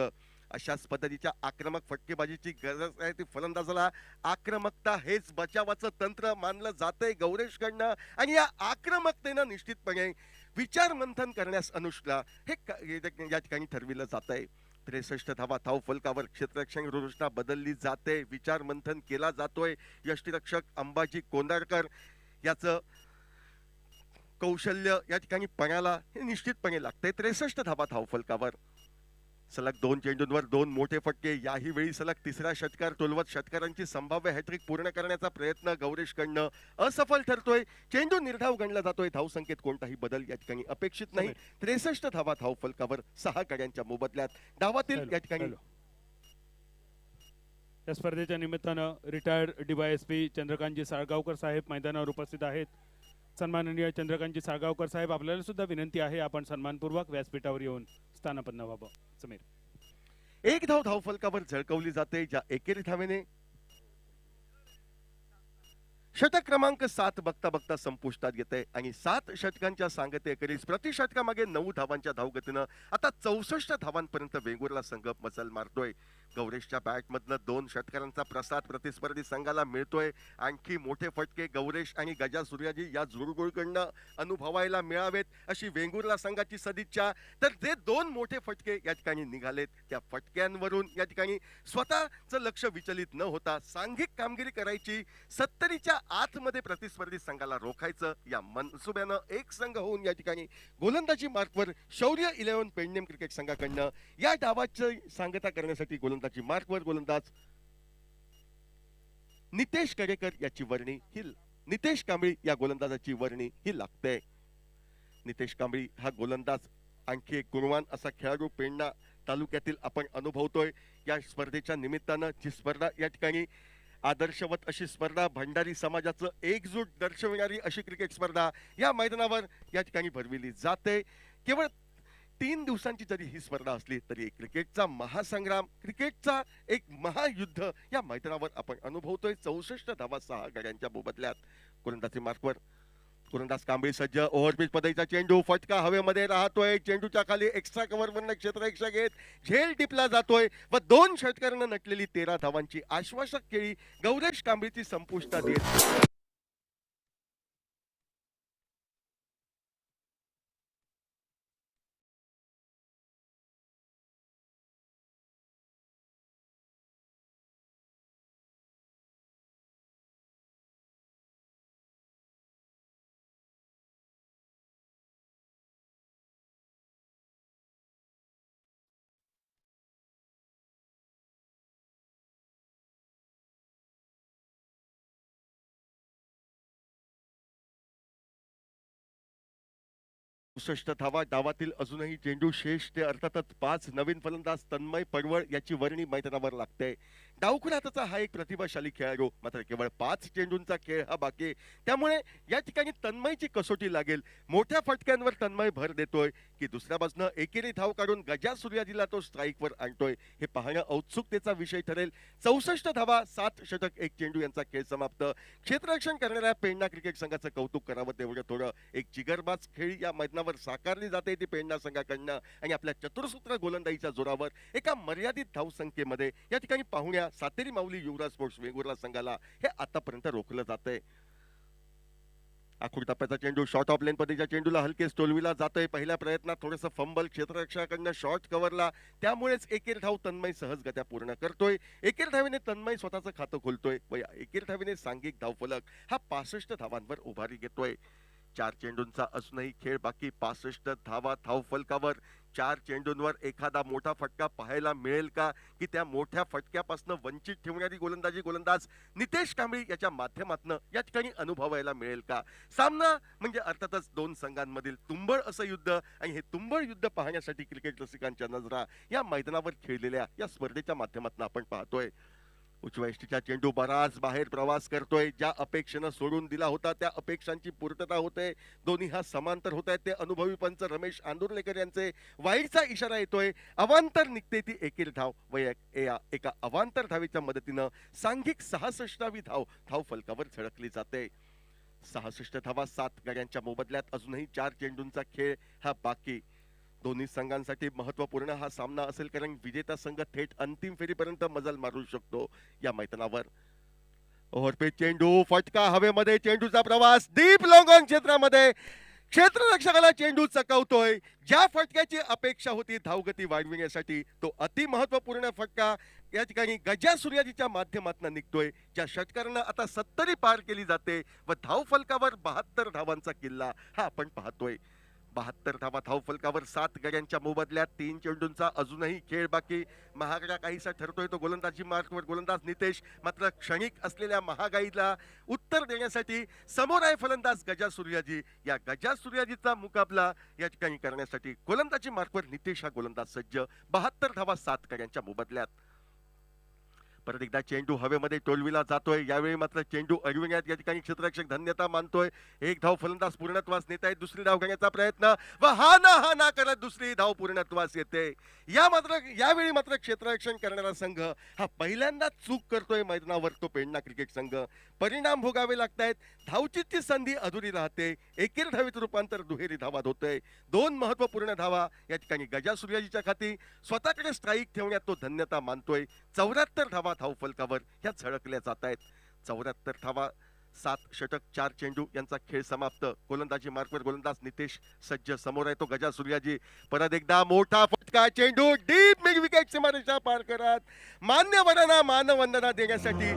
Speaker 2: अशाच पद्धतीच्या आक्रमक फटकेबाजीची गरज आहे. ती फलंदाजाला आक्रमकता हेच बचावाचं तंत्र मानलं जातंय गौरेशकडनं आणि या आक्रमकतेनं निश्चितपणे विचार मंथन करण्यास अनुषला हे या ठिकाणी ठरविलं जातंय. 63 धावा धावफलकावर क्षेत्ररक्षण रचना बदलली जाते, विचार मंथन केला जातोय. यष्टीरक्षक अंबाजी कोंडारकर याचं कौशल्य या ठिकाणी पणाला हे निश्चितपणे लागतंय. 63 धावा धावफलकावर. सलग 2 चेंडूंवर 2 मोठे फटके. याही वेळी सलग तिसरा षटकार टोलवत षटकारांची संभाव्य हॅट्रिक पूर्ण करण्याचा प्रयत्न गौरेशकडनं असफल ठरतोय. चेंडू निर्धाव गणला जातोय. धावसंख्येत कोणताही बदल या ठिकाणी अपेक्षित नाही. 63 धावा धावफलकावर 6 गड्यांच्या मोबदल्यात. डावातील या ठिकाणी
Speaker 3: या स्पर्धेच्या निमित्तानं रिटायर्ड DYSP चंद्रकांतजी साळगावकर साहेब मैदानावर उपस्थित आहेत. सन्माननीय चंद्रकांतजी साळगावकर साहेब, आपल्याला सुद्धा विनंती आहे आपण सन्मानपूर्वक व्यासपीठावर येऊन स्थानापन्न व्हावं. समीर.
Speaker 2: एक धाव धावफलकावर झळकवली जाते, ज्या एकेरी धावेने षटक क्रमांक 7 बघता बघता संपुष्टात येते आणि 7 षटकांच्या सांगते एकेरीस प्रति षटकामागे 9 धावांच्या धावगतीनं आता 64 धावांपर्यंत वेंगुर्ला संघ मजल मारतोय. गौरेशच्या बॅटमधनं 2 षटकारांचा प्रसाद प्रतिस्पर्धी संघाला मिळतोय. आणखी मोठे फटके गौरेश आणि गजा सूर्याजी या जुळगुळकडनं अनुभवायला मिळावेत अशी वेंगुर्ला संघाची सदिच्छा. तर जे 2 मोठे फटके या ठिकाणी निघालेत, त्या फटक्यांवरून या ठिकाणी स्वतःचं लक्ष विचलित न होता सांघिक कामगिरी करायची, 70च्या आतमध्ये प्रतिस्पर्धी संघाला रोखायचं या मनसुब्यानं एक संघ होऊन या ठिकाणी गोलंदाजी मार्कवर शौर्य 11 पेडनेम क्रिकेट संघाकडनं या डावाची सांगता करण्यासाठी गोलंदाजी मार्कवर गोलंदाज नितेश कडेकर याची वर्णी ही नितेश कांबळी या गोलंदाजाची वर्णी ही लागते. नितेश कांबळी हा गोलंदाज आणखी एक गुणवान असा खेळाडू पेडणा तालुक्यातील आपण अनुभवतोय. या स्पर्धेच्या निमित्तानं जी स्पर्धा या ठिकाणी आदर्शवत अशी स्पर्धा, भंडारी समाजाचं एकजूट दर्शविणारी अशी क्रिकेट स्पर्धा या मैदानावर या ठिकाणी भरविली जाते. केवळ 3 दिवसांची जरी ही स्पर्धा असली तरी क्रिकेटचा महासंग्राम, क्रिकेटचा एक महायुद्ध या मैदानावर आपण अनुभवतोय. 64 धावा 6 गड्यांच्या मोबदल्यात. गोलंदाजी मार्कवर गोलंदाज कांबळी सज्ज. ओव्हरपिच पद्धतीचा चेंडू, फटका हवेमध्ये राहतोय. चेंडूच्या खाली एक्स्ट्रा कव्हरवरनं क्षेत्ररक्षक घेत झेल टिपला जातोय व 2 षटकारांना नटलेली 13 धावांची आश्वासक खेळी गौरेश कांबळीची संपुष्टात येत. धावा डावातील अजूनही चेंडू शेष ते अर्थातच 5 नवीन फलंदाज तन्मय पडवळ याची वर्णी मैदानावर लागते. डावखुराचा हा एक प्रतिभाशाली खेळाडू, मात्र केवळ 5 चेंडूंचा खेळ हा बाकी, त्यामुळे या ठिकाणी तन्मयची कसोटी लागेल. मोठ्या फटक्यांवर तन्मय भर देतोय की दुसऱ्या बाजूनं एकेरी धाव काढून गजा सूर्याजीला तो स्ट्राईकवर आणतोय, हे पाहणं औत्सुकतेचा विषय ठरेल. 64 धावा 7 षटक 1 चेंडू यांचा खेळ समाप्त. क्षेत्ररक्षण करणाऱ्या पेडणा क्रिकेट संघाचं कौतुक करावं तेवढं थोडं. एक जिगरबाज खेळी या मैदानावर साकारली जाते ती पेडणा संघाकडनं आणि आपल्या चतुर्सूत्र गोलंदाजीच्या जोरावर एका मर्यादित धावसंख्येमध्ये या ठिकाणी पाहुण्या सातेरी माऊली युवराज स्पोर्ट्स वेंगुर्ला संघाला हे आतापर्यंत रोखलं जातंय. आखूड टप्प्याचा चेंडू शॉर्ट ऑफ लेन पद्धतीच्या चेंडूला हलकेच टोलविला जातोय. पहिल्या प्रयत्नात थोडंसं फंबल क्षेत्ररक्षकाकडनं शॉर्ट कव्हरला, त्यामुळेच एकेर धाव तन्मय सहजगत्या पूर्ण करतोय. एकेर धावेने तन्मय स्वतःचं खातं खोलतोय व एकेर धावेने सांघिक धावफलक हा 65 धावांवर उभारी घेतोय. 4 चेंडूंचा असूनही खेळ बाकी. 65 धावा धावफलकावर. 4 चेंडूंवर एखादा मोठा फटका पाहायला मिळेल का, की त्या मोठ्या फटक्यापासून वंचित ठेवणारी गोलंदाज नितेश कांबळी याच्या माध्यमातून या ठिकाणी अनुभवायला मिळेल का. सामना म्हणजे अर्थातच 2 संघांमधील तुंबळ असं युद्ध आणि हे तुंबळ युद्ध पाहण्यासाठी क्रिकेट रसिकांच्या नजरा या मैदानावर खेळलेल्या या स्पर्धेच्या माध्यमातून आपण पाहतोय. उजव्या यष्टीचा चेंडू बराच बाहेर प्रवास करतोय. ज्या अपेक्षेनं सोडून दिला होता त्या अपेक्षांची पूर्तता होते. दोन्ही हा समांतर होत आहेत. ते अनुभवी पंच रमेश आंदुर्लेकर यांचे वाईडचा इशारा येतोय. अवांतर निघते ती एकेर धाव व एका अवांतर धावेच्या मदतीनं सांघिक 66वी धाव धावफलकावर झळकली जाते. 66 धावा 7 गड्यांच्या मोबदल्यात. अजूनही 4 चेंडूंचा खेळ हा बाकी. दोन्ही संघांसाठी महत्वपूर्ण हा सामना असेल, कारण विजेता संघ थेट अंतिम फेरीपर्यंत मजल मारू शकतो या मैदानावर. ओव्हरपिच चेंडू, फटका हवेमध्ये, चेंडूचा प्रवास डीप लॉंग ऑन क्षेत्रामध्ये. क्षेत्ररक्षकाला चेंडू चकवतोय. ज्या फटक्याची अपेक्षा होती धावगती वाढविण्यासाठी तो अति महत्वपूर्ण फटका या ठिकाणी गजा सूर्याजीच्या माध्यमातून निघतोय. ज्या षटकारांना आता 70 पार केली जाते व धावफलकावर 72 धावांचा किल्ला हा आपण पाहतोय. 72 धावा धावफलकावर 7 गड्यांच्या मोबदल्यात. 3 चेंडूंचा अजूनही खेळ बाकी. महागडा काहीसा ठरतोय तो गोलंदाजी मार्कवर गोलंदाज नितेश, मात्र क्षणिक असलेल्या महागाईला उत्तर देण्यासाठी समोर आहे फलंदाज गजा सूर्याजी. या गजा सूर्याजीचा मुकाबला या ठिकाणी करण्यासाठी गोलंदाजी मार्कवर नितेश हा गोलंदाज सज्ज. 72 धावा 7 गड्यांच्या मोबदल्यात. परत एकदा चेंडू हवेमध्ये टोलविला जातोय. यावेळी मात्र चेंडू अडविण्यात या ठिकाणी क्षेत्ररक्षक धन्यता मानतोय. एक धाव फलंदाज पूर्णत्वास नेत आहेत. दुसरी धाव घेण्याचा प्रयत्न व हा ना करत दुसरी धाव पूर्णत्वास येते. यावेळी मात्र क्षेत्ररक्षण करणारा संघ हा पहिल्यांदाच चूक करतोय मैदानावर, तो पेडणा क्रिकेट संघ. परिणाम भोगावे लागतायत. धावचीची संधी अधुरी राहते. एकेर धावेत रूपांतर दुहेरी धावात होतंय. 2 महत्वपूर्ण धावा या ठिकाणी गजा सूर्याजीच्या खाती. स्वतःकडे स्ट्राईक ठेवण्यात तो धन्यता मानतोय. 74 धावा धाव फलकावर ह्या झळकल्या जात आहेत. 74 धावा, 7 षटक, 4 चेंडू यांचा खेळ समाप्त. गोलंदाजी मार्कवर गोलंदाज नितेश सज्ज. समोर आहे तो गजा सूर्याजी. परत एकदा मोठा फटका, चेंडू डीप मिड विकेट सीमारेषा पार करत मान्यवरांना मानवंदना देण्यासाठी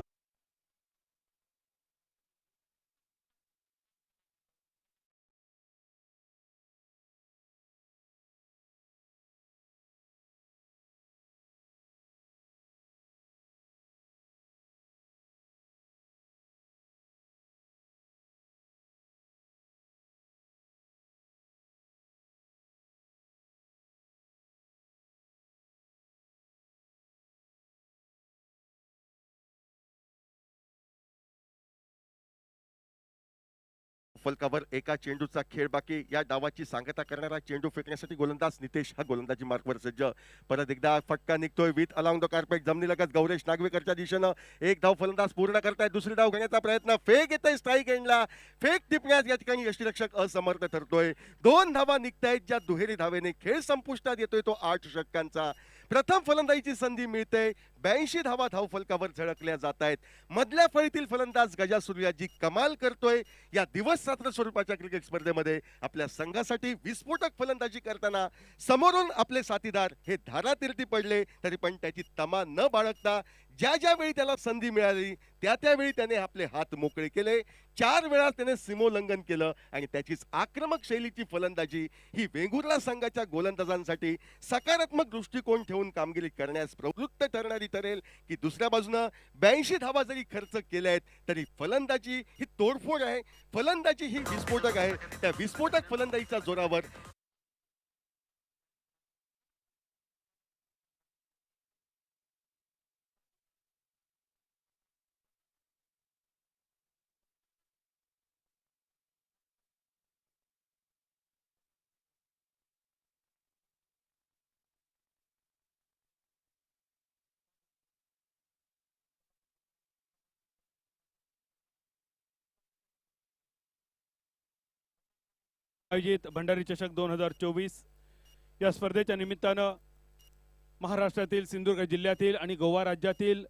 Speaker 2: फलकावर एका चेंडूचा खेळ बाकी. या डावाची सांगता करणारा चेंडू फेकण्यासाठी गोलंदाज नितेश हा गोलंदाजी मार्कवर सज्ज. परत एकदा फटका निघतोय विथ अलॉंग द कार्पेट. जमिनीलगत गौरेश नागवेकरच्या दिशेनं एक धाव फलंदाज पूर्ण करतायत. दुसरी धाव घेण्याचा प्रयत्न, फेक येतोय स्ट्राईक एंडला. फेक टिपण्यात या ठिकाणी यष्टीरक्षक असमर्थ ठरतोय. 2 धावा निघतायत, ज्या दुहेरी धावेने खेळ संपुष्टात येतोय तो 8 षटकांचा. प्रथम फलंदाजीची संधी मिळते. 82 धावा धाव फलकावर झळकल्या जात आहेत. मधल्या फळीतील फलंदाज गजा सूर्याजी कमाल करतोय. या दिवस रात्र स्वरूपाच्या क्रिकेट स्पर्धेमध्ये आपल्या संघासाठी विस्फोटक फलंदाजी करताना समोरून आपले साथीदार हे धारातीर्थी पडले, तरी पण त्याची तमा न बाळगता ज्या वेळी त्याला संधी मिळाली त्यावेळी त्याने आपले हात मोकळे केले. 4 वेळा त्याने सीमोल्लंघन केलं आणि त्याचीच आक्रमक शैलीची फलंदाजी ही वेंगुर्ला संघाच्या गोलंदाजांसाठी सकारात्मक दृष्टिकोन ठेवून कामगिरी करण्यास प्रवृत्त ठरणारी ठरेल. की दुसऱ्या बाजूनं 82 धावा जरी खर्च केल्या आहेत तरी फलंदाजी ही तोडफोड आहे, फलंदाजी ही विस्फोटक आहे. त्या विस्फोटक फलंदाजीच्या जोरावर
Speaker 3: आयोजित भंडारी चषक 2024 या स्पर्धेच्या निमित्तानं महाराष्ट्रातील सिंधुदुर्ग जिल्ह्यातील आणि गोवा राज्यातील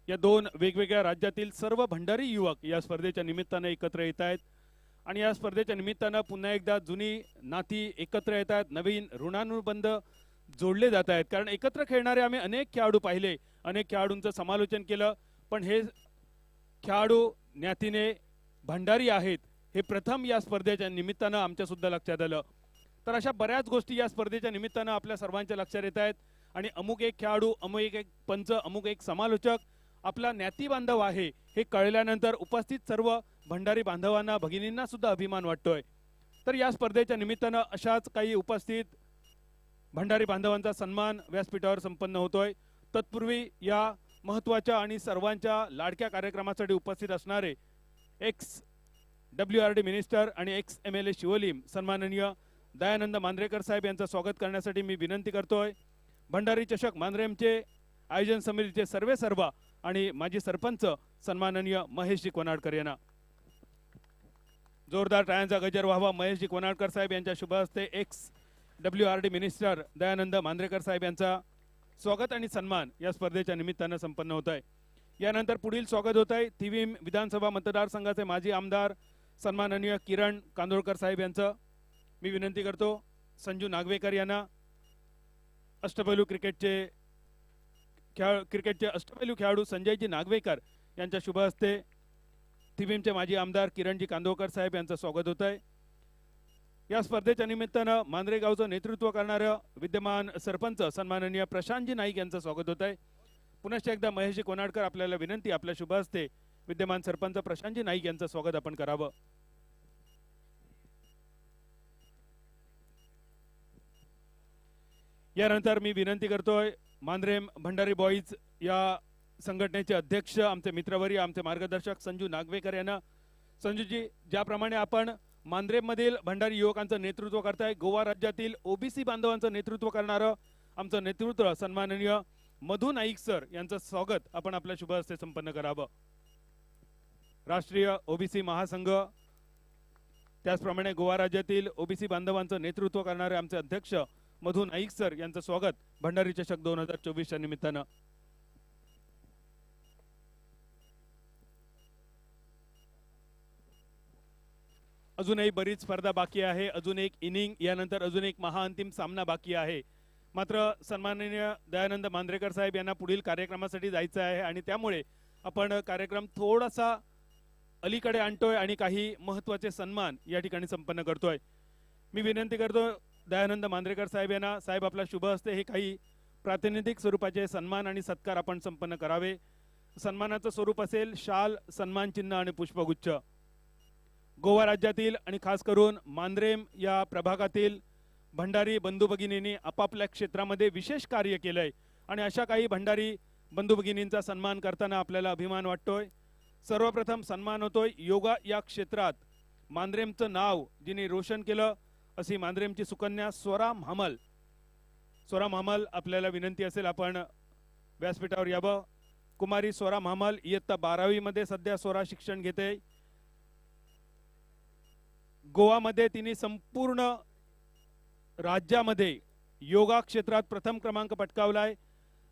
Speaker 3: या 2 वेगवेगळ्या राज्यातील सर्व भंडारी युवक या स्पर्धेच्या निमित्तानं एकत्र येत आहेत. आणि या स्पर्धेच्या निमित्तानं पुन्हा एकदा जुनी नाती एकत्र येत आहेत, नवीन ऋणानुबंध जोडले जात आहेत. कारण एकत्र खेळणारे आम्ही अनेक खेळाडू पाहिले, अनेक खेळाडूंचं समालोचन केलं, पण हे खेळाडू ज्ञातीने भंडारी आहेत हे प्रथम या स्पर्धेच्या निमित्तानं आमच्या सुद्धा लक्षात आलं. तर अशा बऱ्याच गोष्टी या स्पर्धेच्या निमित्तानं आपल्या सर्वांच्या लक्षात येत आहेत. आणि अमुक एक खेळाडू, अमुक एक पंच, अमुक एक समालोचक आपला ज्ञाती बांधव आहे हे कळल्यानंतर उपस्थित सर्व भंडारी बांधवांना, भगिनींना सुद्धा अभिमान वाटतोय. तर या स्पर्धेच्या निमित्तानं अशाच काही उपस्थित भंडारी बांधवांचा सन्मान व्यासपीठावर संपन्न होतोय. तत्पूर्वी या महत्त्वाच्या आणि सर्वांच्या लाडक्या कार्यक्रमासाठी उपस्थित असणारे एक्स WRD मिनिस्टर आणि एक्स MLA शिवोलीम सन्माननीय दयानंद मांद्रेकर साहेब यांचं स्वागत करण्यासाठी मी विनंती करतोय. भंडारी चषक मांद्रेमचे आयोजन समितीचे सर्व आणि माजी सरपंच सन्माननीय महेशजी कोनाडकर यांना जोरदार टाळ्यांचा गजर व्हावा. महेशजी कोनाडकर साहेब यांच्या शुभ हस्ते ex WRD minister Dayanand Mandrekar साहेब यांचा स्वागत आणि सन्मान या स्पर्धेच्या निमित्तानं संपन्न होत आहे. यानंतर पुढील स्वागत होत आहे तिवीम विधानसभा मतदारसंघाचे माजी आमदार सन्माननीय किरण कांदोळकर साहेब यांचं. मी विनंती करतो संजू नागवेकर यांना, अष्टपैलू क्रिकेटचे अष्टपैलू खेळाडू संजयजी नागवेकर यांच्या शुभ हस्ते तिवीमचे माजी आमदार किरणजी कांदोळकर साहेब यांचं स्वागत होत आहे. या स्पर्धेच्या निमित्तानं मांद्रे गावचं नेतृत्व करणारं विद्यमान सरपंच सन्माननीय प्रशांतजी नाईक यांचं स्वागत होत आहे. पुनश्च एकदा महेशजी कोनाडकर आपल्याला विनंती, आपल्या शुभ हस्ते विद्यमान सरपंच प्रशांतजी नाईक यांचं स्वागत आपण करावं. यानंतर मी विनंती करतोय मांद्रेम भंडारी बॉईज या संघटनेचे अध्यक्ष आमचे मित्रवर्य आमचे मार्गदर्शक संजू नागवेकर यांना. संजूजी, ज्याप्रमाणे आपण मांद्रेमधील भंडारी युवकांचं नेतृत्व करताय, गोवा राज्यातील ओबीसी बांधवांचं नेतृत्व करणारं आमचं नेतृत्व सन्माननीय मधु नाईक सर यांचं स्वागत आपण आपल्या शुभ हस्ते संपन्न करावं. राष्ट्रीय ओबीसी महासंघ त्याचप्रमाणे गोवा राज्यातील ओबीसी बांधवांचं नेतृत्व करणारे आमचे अध्यक्ष मधु नाईक सर यांचं स्वागत भंडारी चषक 2024 च्या निमित्तानं. अजूनही बरीच स्पर्धा बाकी आहे, अजून एक इनिंग, यानंतर अजून एक महाअंतिम सामना बाकी आहे. मात्र सन्माननीय दयानंद मांद्रेकर साहेब यांना पुढील कार्यक्रमासाठी जायचं आहे आणि त्यामुळे आपण कार्यक्रम थोडासा अलीकडे आणतोय आणि काही महत्त्वाचे सन्मान या ठिकाणी संपन्न करतोय. मी विनंती करतो दयानंद मांद्रेकर साहेब यांना, साहेब आपला शुभ हस्ते हे काही प्रातिनिधिक स्वरूपाचे सन्मान आणि सत्कार आपण संपन्न करावे. सन्मानाचं स्वरूप असेल शाल, सन्मान चिन्ह आणि पुष्पगुच्छ. गोवा राज्यातील आणि खास करून मांद्रेम या प्रभागातील भंडारी बंधू भगिनींनी आपापल्या क्षेत्रामध्ये विशेष कार्य केलंय आणि अशा काही भंडारी बंधू भगिनींचा सन्मान करताना आपल्याला अभिमान वाटतोय. सर्वप्रथम सन्मान होतोय योगा या क्षेत्रात मांद्रेमचं नाव जिने रोशन केलं अशी मांद्रेमची सुकन्या स्वरा म्हामल. स्वरा म्हामल, आपल्याला विनंती असेल आपण व्यासपीठावर यावं. कुमारी स्वरा म्हामल इयत्ता 12वी मध्ये सध्या स्वरा शिक्षण घेते. गोवामध्ये तिने संपूर्ण राज्यामध्ये योगा क्षेत्रात प्रथम क्रमांक पटकावलाय.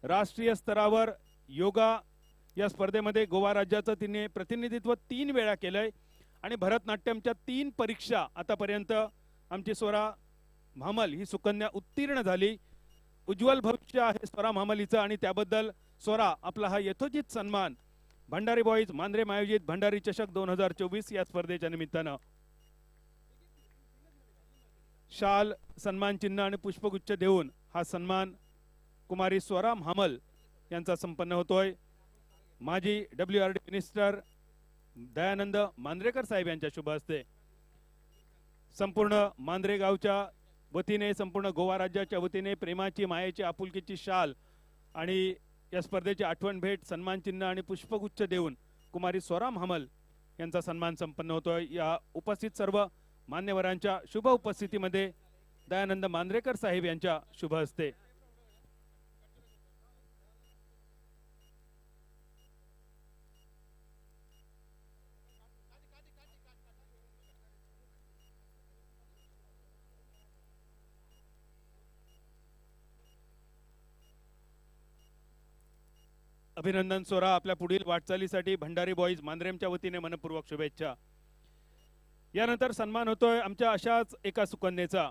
Speaker 3: राष्ट्रीय स्तरावर योगा या स्पर्धेमध्ये गोवा राज्याचं तिने प्रतिनिधित्व 3 वेळा केलंय आणि भरतनाट्यमच्या 3 परीक्षा आतापर्यंत आमची स्वरा म्हामल ही सुकन्या उत्तीर्ण झाली. उज्ज्वल भविष्य आहे स्वरा म्हामलीचं आणि त्याबद्दल स्वरा आपला हा यथोचित सन्मान भंडारी बॉईज मांद्रेम आयोजित भंडारी चषक 2024 या स्पर्धेच्या निमित्तानं शाल, सन्मान चिन्ह आणि पुष्पगुच्छ देऊन हा सन्मान कुमारी स्वरा म्हामल यांचा संपन्न होतोय. माजी WRD मिनिस्टर दयानंद मांद्रेकर साहेब यांच्या शुभ हस्ते संपूर्ण मांद्रे गावच्या वतीने, संपूर्ण गोवा राज्याच्या वतीने प्रेमाची, मायेची, आपुलकीची शाल आणि या स्पर्धेची आठवण भेट, सन्मान चिन्ह आणि पुष्पगुच्छ देऊन कुमारी स्वरा म्हामल यांचा सन्मान संपन्न होतोय. या उपस्थित सर्व मान्यवरांच्या शुभ उपस्थितीमध्ये दयानंद मांद्रेकर साहेब यांच्या शुभ हस्ते अभिनंदन. स्वरा, आपल्या पुढील वाटचालीसाठी भंडारी बॉईज मांद्रेमच्या वतीने मनपूर्वक शुभेच्छा. यानंतर सन्मान होतोय आमच्या अशाच एका सुकन्येचा.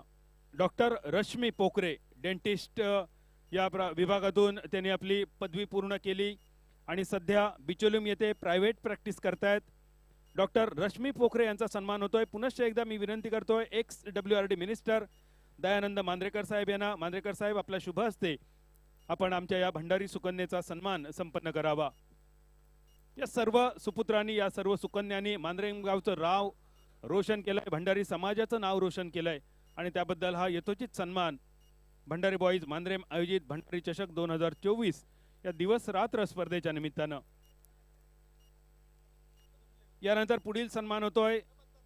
Speaker 3: डॉक्टर रश्मी पोखरे, डेंटिस्ट या विभागातून त्यांनी आपली पदवी पूर्ण केली आणि सध्या बिचोलीम येथे प्रायव्हेट प्रॅक्टिस करतायत. डॉक्टर रश्मी पोखरे यांचा सन्मान होतोय. पुनश्च एकदा मी विनंती करतोय ex WRD minister Dayanand Mandrekar साहेब यांना, मांद्रेकर साहेब आपल्या शुभ हस्ते आपण आमच्या या भंडारी सुकन्येचा सन्मान संपन्न करावा. या सर्व सुपुत्रांनी, या सर्व सुकन्यांनी मांद्रेम गावचं नाव रोशन केलंय, भंडारी समाजाचं नाव रोशन केलंय आणि त्याबद्दल हा यथोचित सन्मान भंडारी बॉईज मांद्रेम आयोजित भंडारी चषक 2024 या दिवस रात्र स्पर्धेच्या निमित्तानं. यानंतर पुढील सन्मान होतोय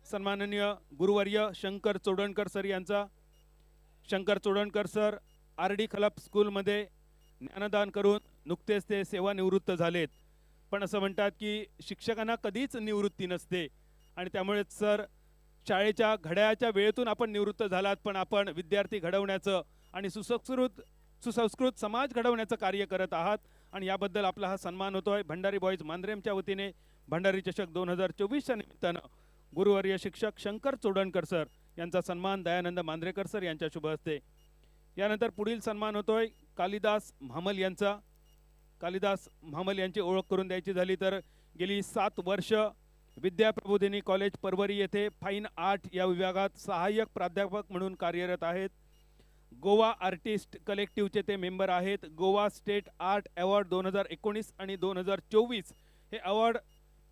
Speaker 3: सन्माननीय गुरुवर्य शंकर चोडणकर सर यांचा. शंकर चोडणकर सर RD खलप स्कूलमध्ये ज्ञानदान करून नुकतेच ते सेवानिवृत्त झालेत. पण असं म्हणतात की शिक्षकांना कधीच निवृत्ती नसते आणि त्यामुळे सर शाळेच्या घड्याळाच्या वेळेतून आपण निवृत्त झालात, पण आपण विद्यार्थी घडवण्याचं आणि सुसंस्कृत समाज घडवण्याचं कार्य करत आहात आणि याबद्दल आपला हा सन्मान होतोय. भंडारी बॉईज मांद्रेमच्या वतीने भंडारी चषक 2024 च्या निमित्तानं गुरुवर्य शिक्षक शंकर चोडणकर सर यांचा सन्मान दयानंद मांद्रेकर सर यांच्या शुभ हस्ते. यानंतर पुढील सन्मान होतोय कालिदास म्हामल यांचा. कालिदास म्हामल यांची ओळख करून द्यायची झाली तर गेली 7 वर्ष विद्याप्रबोधिनी कॉलेज परवरी येथे फाईन आर्ट या विभागात सहाय्यक प्राध्यापक म्हणून कार्यरत आहेत. गोवा आर्टिस्ट कलेक्टिव्हचे ते मेंबर आहेत. गोवा स्टेट आर्ट अवॉर्ड 2019 आणि 2024 हे अवॉर्ड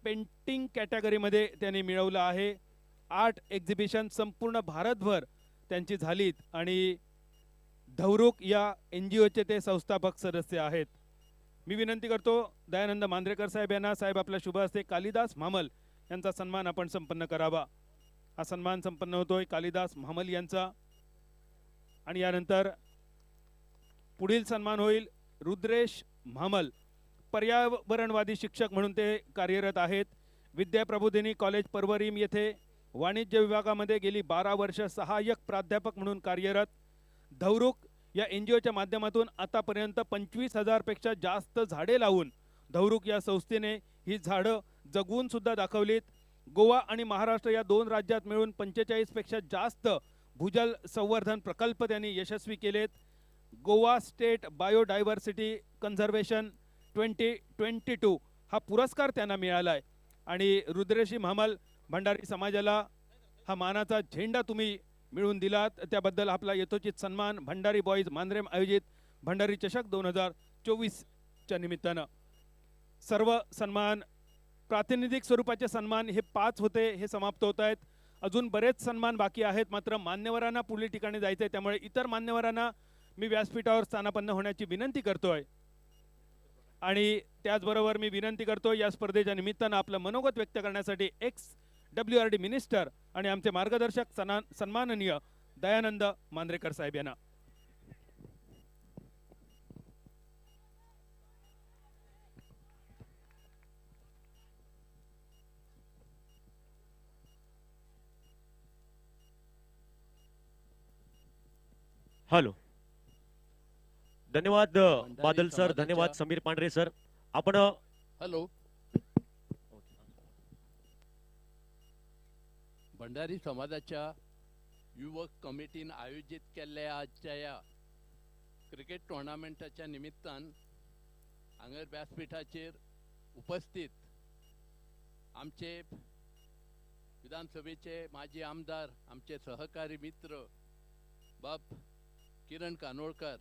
Speaker 3: पेंटिंग कॅटेगरीमध्ये त्यांनी मिळवलं आहे. आर्ट एक्झिबिशन संपूर्ण भारतभर त्यांची झालीत आणि धवरुक या NGOचे ते संस्थापक सदस्य आहेत. मी विनंती करतो दयानंद मांद्रेकर साहेब यांना, साहेब आपल्या शुभ हस्ते कालिदास म्हामल यांचा सन्मान आपण संपन्न करावा. हा सन्मान संपन्न होतोय कालिदास म्हामल यांचा. आणि यानंतर पुढील सन्मान होईल रुद्रेश म्हामल. पर्यावरणवादी शिक्षक म्हणून ते कार्यरत आहेत. विद्याप्रबोधिनी कॉलेज परवरीम येथे वाणिज्य विभागामध्ये गेली 12 वर्ष सहाय्यक प्राध्यापक म्हणून कार्यरत. धौरुक या NGOच्या माध्यमातून आतापर्यंत 25,000 पेक्षा जास्त झाडे लावून धौरुक या संस्थेने ही झाडं जगवून सुद्धा दाखवलीत. गोवा आणि महाराष्ट्र या 2 राज्यात मिळून 45 पेक्षा जास्त भूजल संवर्धन प्रकल्प त्यांनी यशस्वी केलेत. गोवा स्टेट बायोडायव्हर्सिटी कन्झर्वेशन 2022 हा पुरस्कार त्यांना मिळाला आहे. आणि रुद्रेशी म्हामल भंडारी समाजाला हा मानाचा झेंडा तुम्ही मिळवून दिलात, त्याबद्दल आपला यथोचित सन्मान भंडारी बॉईज मांद्रेम आयोजित भंडारी चषक 2024च्या निमित्तानं. सर्व सन्मान प्रातिनिधिक स्वरूपाचे सन्मान हे 5 होते, हे समाप्त होत आहेत. अजून बरेच सन्मान बाकी आहेत, मात्र मान्यवरांना पुढील ठिकाणी जायचे, त्यामुळे इतर मान्यवरांना मी व्यासपीठावर स्थानापन्न होण्याची विनंती करतोय. आणि त्याचबरोबर मी विनंती करतो या स्पर्धेच्या निमित्तानं आपलं मनोगत व्यक्त करण्यासाठी XWRD मिनिस्टर आणि आमचे मार्गदर्शक सन्माननीय दयानंद मांद्रेकर साहेब यांना.
Speaker 4: हॅलो, धन्यवाद बादल सर, धन्यवाद समीर पांढरे सर. आपण
Speaker 5: हॅलो, भंडारी समाजाच्या युवक कमिटीन आयोजित केल्ल्या आजच्या या क्रिकेट टुर्नामेंटाच्या निमित्तान हांगर व्यासपीठाचेर उपस्थित आमचे विधानसभेचे माजी आमदार, आमचे सहकारी मित्र बाब किरण कानोळकर,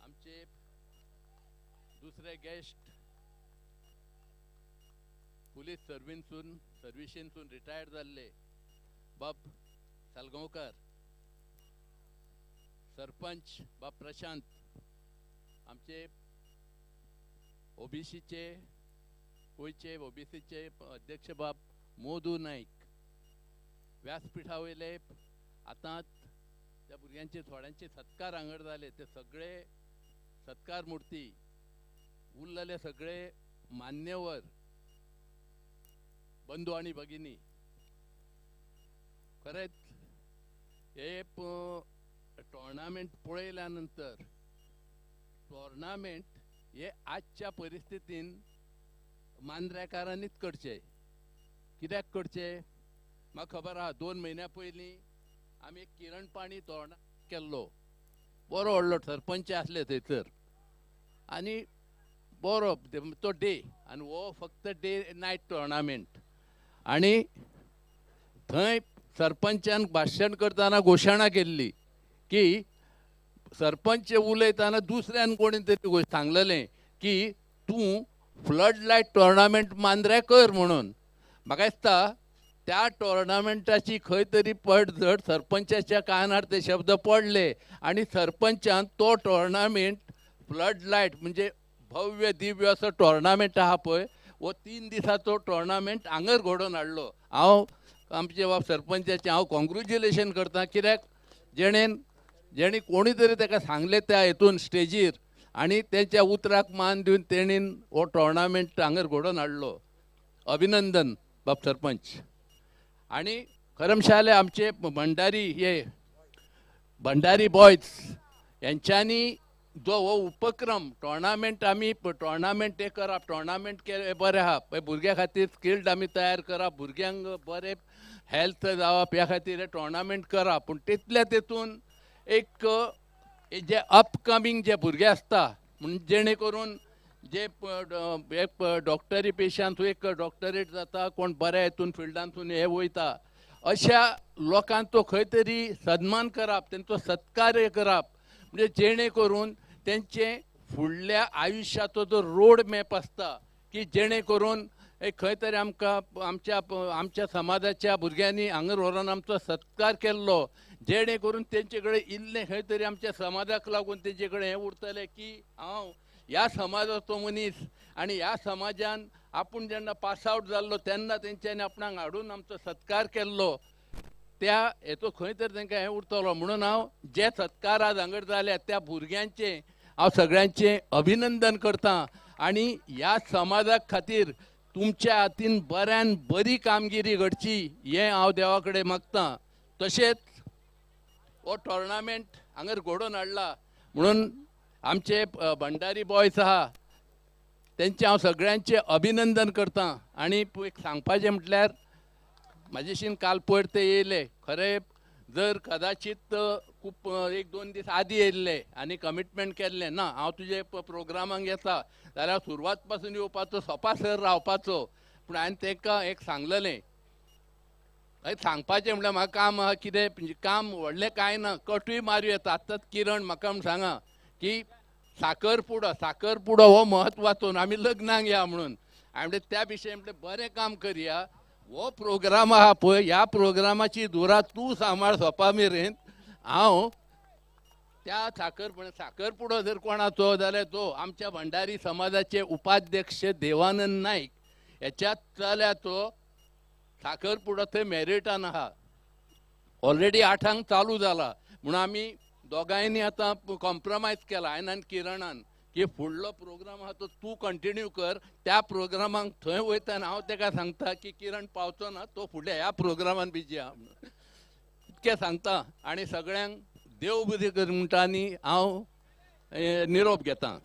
Speaker 5: आमचे दुसरे गेस्ट पुलीस सर्व्हिसेंतून रिटायर्ड जाल्ले बाब सालगांवकर, सरपंच बाब प्रशांत, आमचे ओबीसीचे गोयचे ओबीसीचे अध्यक्ष बाब मोदू नाईक, व्यासपीठा वयले आतां त्या भुरग्यांचे थोड्यांचे सत्कार हांगर जाले, ते सगळे सत्कार मूर्ती उरलेले सगळे मान्यवर बंधू आणि भगिनी, खरेंच हे टुर्नामेंट पळयल्या नंतर टुर्नामेंट हे आजच्या परिस्थितीन मांद्रेकारांनीच करचे. कित्याक करचे म्हाका खबर आहा, 2 म्हयन्या पयलीं आमी एक किरण पाणी टुर्नामेंट केल्लो. बरो व्हडलो सरपंच आसले थंयसर आनी बरो तो डे, आनी हो फक्त डे नायट टुर्नामेंट. आणि थंय सरपंचान भाशण करतना घोशणा केल्ली की सरपंच उलयतना दुसऱ्यान कोणी तरी सांगलेलें की तूं फ्लड लायट टुर्नामेंट मांद्रे कर म्हणून. म्हाका दिसता त्या टुर्नामेंटाची खंय तरी पडझड सरपंचाच्या कानार ते शब्द पडले आणि सरपंचान तो टुर्नामेंट फ्लड लायट म्हणजे भव्य दिव्य असो टुर्नामेंट आहा पळय, वो 3 दिसाचो टुर्नामेंट हांगर घडोवन हाडलो. हांव आमचे बाब सरपंचाचे हांव कॉंग्रेच्युलेशन करता, कित्याक जेणे कोणी तरी ताका सांगले त्या हेतून स्टेजीर आनी तेच्या उतराक मान दिवन तेणीन हो टुर्नामेंट हांगर घडोवन हाडलो. अभिनंदन बाब सरपंच. आणि करमशाले आमचे भंडारी बॉयज यांच्यांनी जो हो उपक्रम टुर्नामेंट आमी टुर्नामेंट हे करप, टुर्नामेंट केले बरें आहा पळय, भुरग्यां खातीर स्किल्ड आमी तयार करप, भुरग्यांक बरें हेल्थ जावप ह्या खातीर हे टुर्नामेंट करप. पूण तितल्या तेतून एक जे अपकमिंग जे भुरगे आसता म्हणजे जेणे करून जे एक डॉक्टरी पेशांत एक डॉक्टरेट जाता, कोण बऱ्या हेतून फिल्डांतून हे वयता, अशा लोकांचो खंय तरी सन्मान करप, तेंचो सत्कार्य करप, म्हणजे जेणे करून तेंचे फुडल्या आयुश्याचो जो रोड मॅप आसता की जेणे करून एक खंय तरी आमकां आमच्या समाजाच्या भुरग्यांनी हांगर व्हरून आमचो सत्कार केल्लो, जेणे करून तेंचे कडेन इल्लें खंय तरी आमच्या समाजाक लागून तेंचे कडेन हें उरतलें की हांव ह्या समाजाचो मनीस आणि ह्या समाजान आपण जेन्ना पास आउट जाल्लो तेन्ना तेंच्यांनी आपणाक हाडून आमचो सत्कार केल्लो त्या हेचो खंय तरी तांकां हें उरतलो म्हणून हांव जे सत्कार आज हांगर जाल्या त्या भुरग्यांचे हांव सगळ्यांचे अभिनंदन करतां आणि ह्या समाजा खातीर तुमच्या हातीन बऱ्यान बरी कामगिरी घडची हें हांव देवा कडेन मागतां. तशेंच हो टोर्नामेंट हांगर घडोवन हाडला म्हणून आमचे भंडारी बॉयज आहा तेंचे हांव सगळ्यांचे अभिनंदन करतां. आणि एक सांगपाचें म्हटल्यार म्हाजेशीन काल पयर ते येयले खरें जर कदाचित खूब एक दोन दीस आदी येयल्ले आनी कमिटमेंट केल्लें ना हांव तुजे प्रोग्रामाक येता जाल्यार सुरवात पासून येवपाचो सोपासर रावपाचो पूण हांवें तांकां एक सांगलेलें सांगपाचें म्हळ्यार म्हाका काम आहा कितें म्हणजे काम व्हडलें कांय ना कटूय मारूं येता. आतांच किरण म्हाका सांगा की साखरपुडो हो म्हत्वाचो आमी लग्नाक या म्हणून हांवें त्या विशयी म्हटलें बरें काम करया. हो प्रोग्राम आहा पळय ह्या प्रोग्रामाची धुरा तूं सांबाळ सोंपा मेरेन हांव त्या साखरपुडो जर कोणाचो जाल्यार तो आमच्या भंडारी समाजाचे उपाध्यक्ष देवानंद नाईक हेच्यात जाल्यार तो साखरपुडो थंय मेरिटान आहा ऑलरेडी 8 चालू जाला म्हणून आमी दोगांयनी आतां कॉम्प्रमायज केला हांवें आनी किरणान की फुडलो प्रोग्राम आहा तो तूं कंटिन्यू कर त्या प्रोग्रामाक थंय वयतना हांव ताका सांगता की किरण पावचो ना तो फुडल्या ह्या प्रोग्रामान बिजी आहा म्हणून इतकें सांगता आनी सगळ्यांक देव बरें कर म्हणटा आनी हांव निरोप घेतां.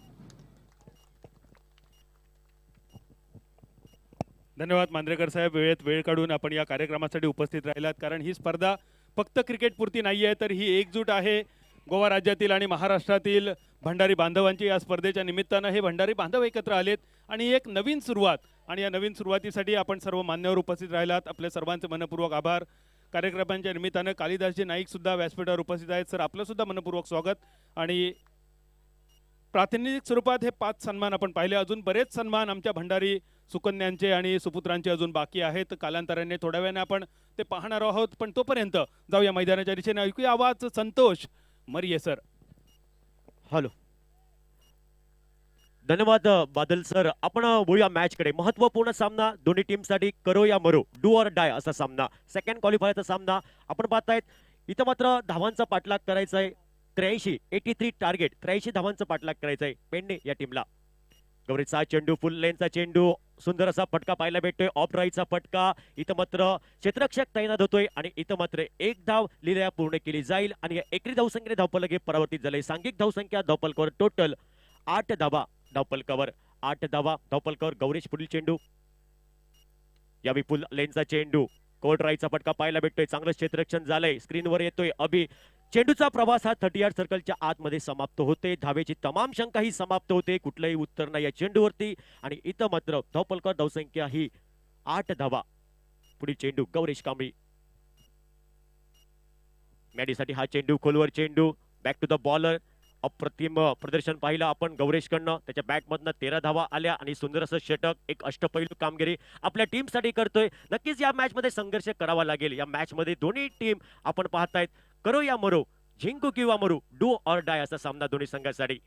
Speaker 3: धन्यवाद मांद्रेकर साहेब, वेळेत वेळ काढून आपण या कार्यक्रमासाठी उपस्थित राहिलात. कारण ही स्पर्धा फक्त क्रिकेट पुरती नाही आहे तर ही एकजूट आहे गोवा राज्यातील आणि महाराष्ट्रातील भंडारी बांधवांची. या स्पर्धेच्या निमित्तानं हे भंडारी बांधव एकत्र आलेत आणि एक नवीन सुरुवात आणि या नवीन सुरुवातीसाठी आपण सर्व मान्यवर उपस्थित राहिलात. आपले सर्वांचे मनपूर्वक आभार. कार्यक्रमांच्या निमित्तानं कालिदासजी नाईक सुद्धा व्यासपीठावर उपस्थित आहेत. सर आपलं सुद्धा मनपूर्वक स्वागत. आणि प्रातिनिधिक स्वरूपात हे 5 सन्मान आपण पाहिले. अजून बरेच सन्मान आमच्या भंडारी सुकन्यांचे आणि सुपुत्रांचे अजून बाकी आहेत. कालांतराने थोड्या वेळाने आपण ते पाहणार आहोत पण तोपर्यंत जाऊया मैदानाच्या दिशेने. ऐकूया आवाज संतोष मरिये सर.
Speaker 4: हॅलो, धन्यवाद बादल सर. आपण बोलूया मॅच कडे. महत्वपूर्ण सामना दोन्ही टीमसाठी करो या मरो, डू ऑर डाय असा सामना. सेकंड क्वालिफायरचा सामना आपण पाहतायत. इथं मात्र धावांचा पाठलाग करायचा आहे. 83 टार्गेट, 83 धावांचा पाठलाग करायचा आहे पेंडे या टीमला. गवरीचा चेंडू, फुल लेनचा चेंडू, सुंदर असा फटका पाहायला भेटतोय. ऑफ राईटचा फटका. इथं मात्र क्षेत्ररक्षक तैनात होतोय आणि इथं मात्र 1 धाव लिलया पूर्ण केली जाईल आणि या एकरी धावसंख्येने धावफलक हे परावर्तित झाले. सांघिक धावसंख्या धावफलकावर टोटल 8 धावा. धावफलकावर 8 धावा. धावफलकावर गौरीश. पुढील चेंडू यावेळी फुल लेनचा चेंडू, कोर्ट राईटचा फटका पाहायला भेटतोय. चांगलं क्षेत्ररक्षण झालंय. स्क्रीनवर येतोय अभि. चेंडूचा प्रवास हा 30 यार्ड सर्कलच्या आतमध्ये समाप्त होते. धावेची तमाम शंका ही समाप्त होते. कुठलंही उत्तर नाही या चेंडूवरती आणि इथं मात्र धावफलकावर धावसंख्या ही 8 धावा. पुढील चेंडू गौरीश कांबळी. मॅडीसाठी हा चेंडू, खोलवर चेंडू, बॅक टू द बॉलर. अप्रतिम प्रदर्शन पाहिलं आपण गौरेशकडनं. त्याच्या बॅटमधनं 13 धावा आल्या आणि सुंदर असं षटक, एक अष्टपैलू कामगिरी आपल्या टीमसाठी करतोय. नक्कीच या मॅच मध्ये संघर्ष करावा लागेल. या मॅच मध्ये दोन्ही टीम आपण पाहतायत करो या मरो, जिंकू किंवा मरू, डू ऑर डाय असा सामना दोन्ही संघासाठी.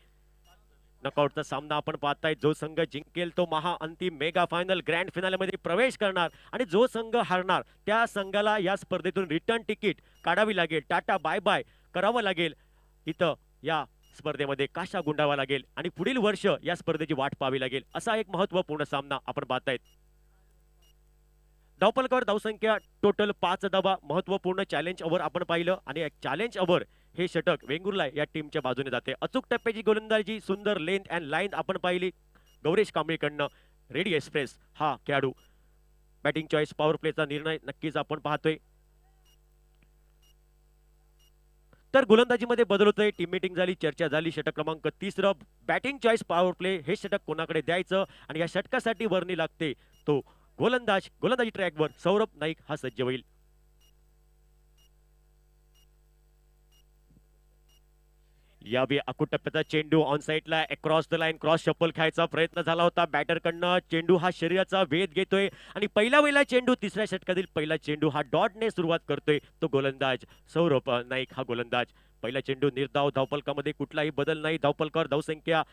Speaker 4: नॉकआउटचा सामना आपण पाहताय. जो संघ जिंकेल तो महाअंतिम मेगा फायनल ग्रँड फिनाले मध्ये प्रवेश करणार आणि जो संघ हारणार त्या संघाला या स्पर्धेतून रिटर्न तिकीट काढावी लागेल. टाटा बाय बाय करावं लागेल. इथं या स्पर्धेमध्ये काशा गुंडावा लागेल आणि पुढील वर्ष या स्पर्धेची वाट पाहावी लागेल. असा एक महत्वपूर्ण सामना आपण पाहतायत. धावफलकावर धावसंख्या टोटल 5 धावा. महत्वपूर्ण चॅलेंज ओव्हर आपण पाहिलं आणि चॅलेंज ओव्हर हे षटक वेंगुर्ला या टीमच्या बाजूने जाते. अचूक टप्प्याची गोलंदाजी, सुंदर लेंथ अँड लाईन आपण पाहिली गौरेश कांबळेकडनं. रेडी एक्सप्रेस हा खेळाडू. बॅटिंग चॉईस पॉवर प्लेचा निर्णय नक्कीच आपण पाहतोय. तर गोलंदाजीमध्ये बदल होतोय. टीम मीटिंग झाली, चर्चा झाली. षटक क्रमांक 3 बॅटिंग चॉईस पॉवर प्ले. हे षटक कोणाकडे द्यायचं आणि या षटकासाठी वर्णी लागते तो गोलंदाज. गोलंदाजी ट्रॅकवर सौरभ नाईक हा सज्ज होईल. यावेळी अकूट टप्प्याचा चेंडू ऑन साइडला across the line cross shuffle खायचा प्रयत्न झाला होता बॅटरकडनं. चेंडू हा शरीराचा वेध घेतोय आणि पहिला वेळेला चेंडू, तिसऱ्या षटकातील पहिला चेंडू हा डॉटने सुरुवात करतोय तो गोलंदाज सौरभ नाईक हा गोलंदाज. पहिला चेंडू निर्धाव. धावफलकामध्ये कुठलाही बदल नाही. धावफलकावर धावसंख्या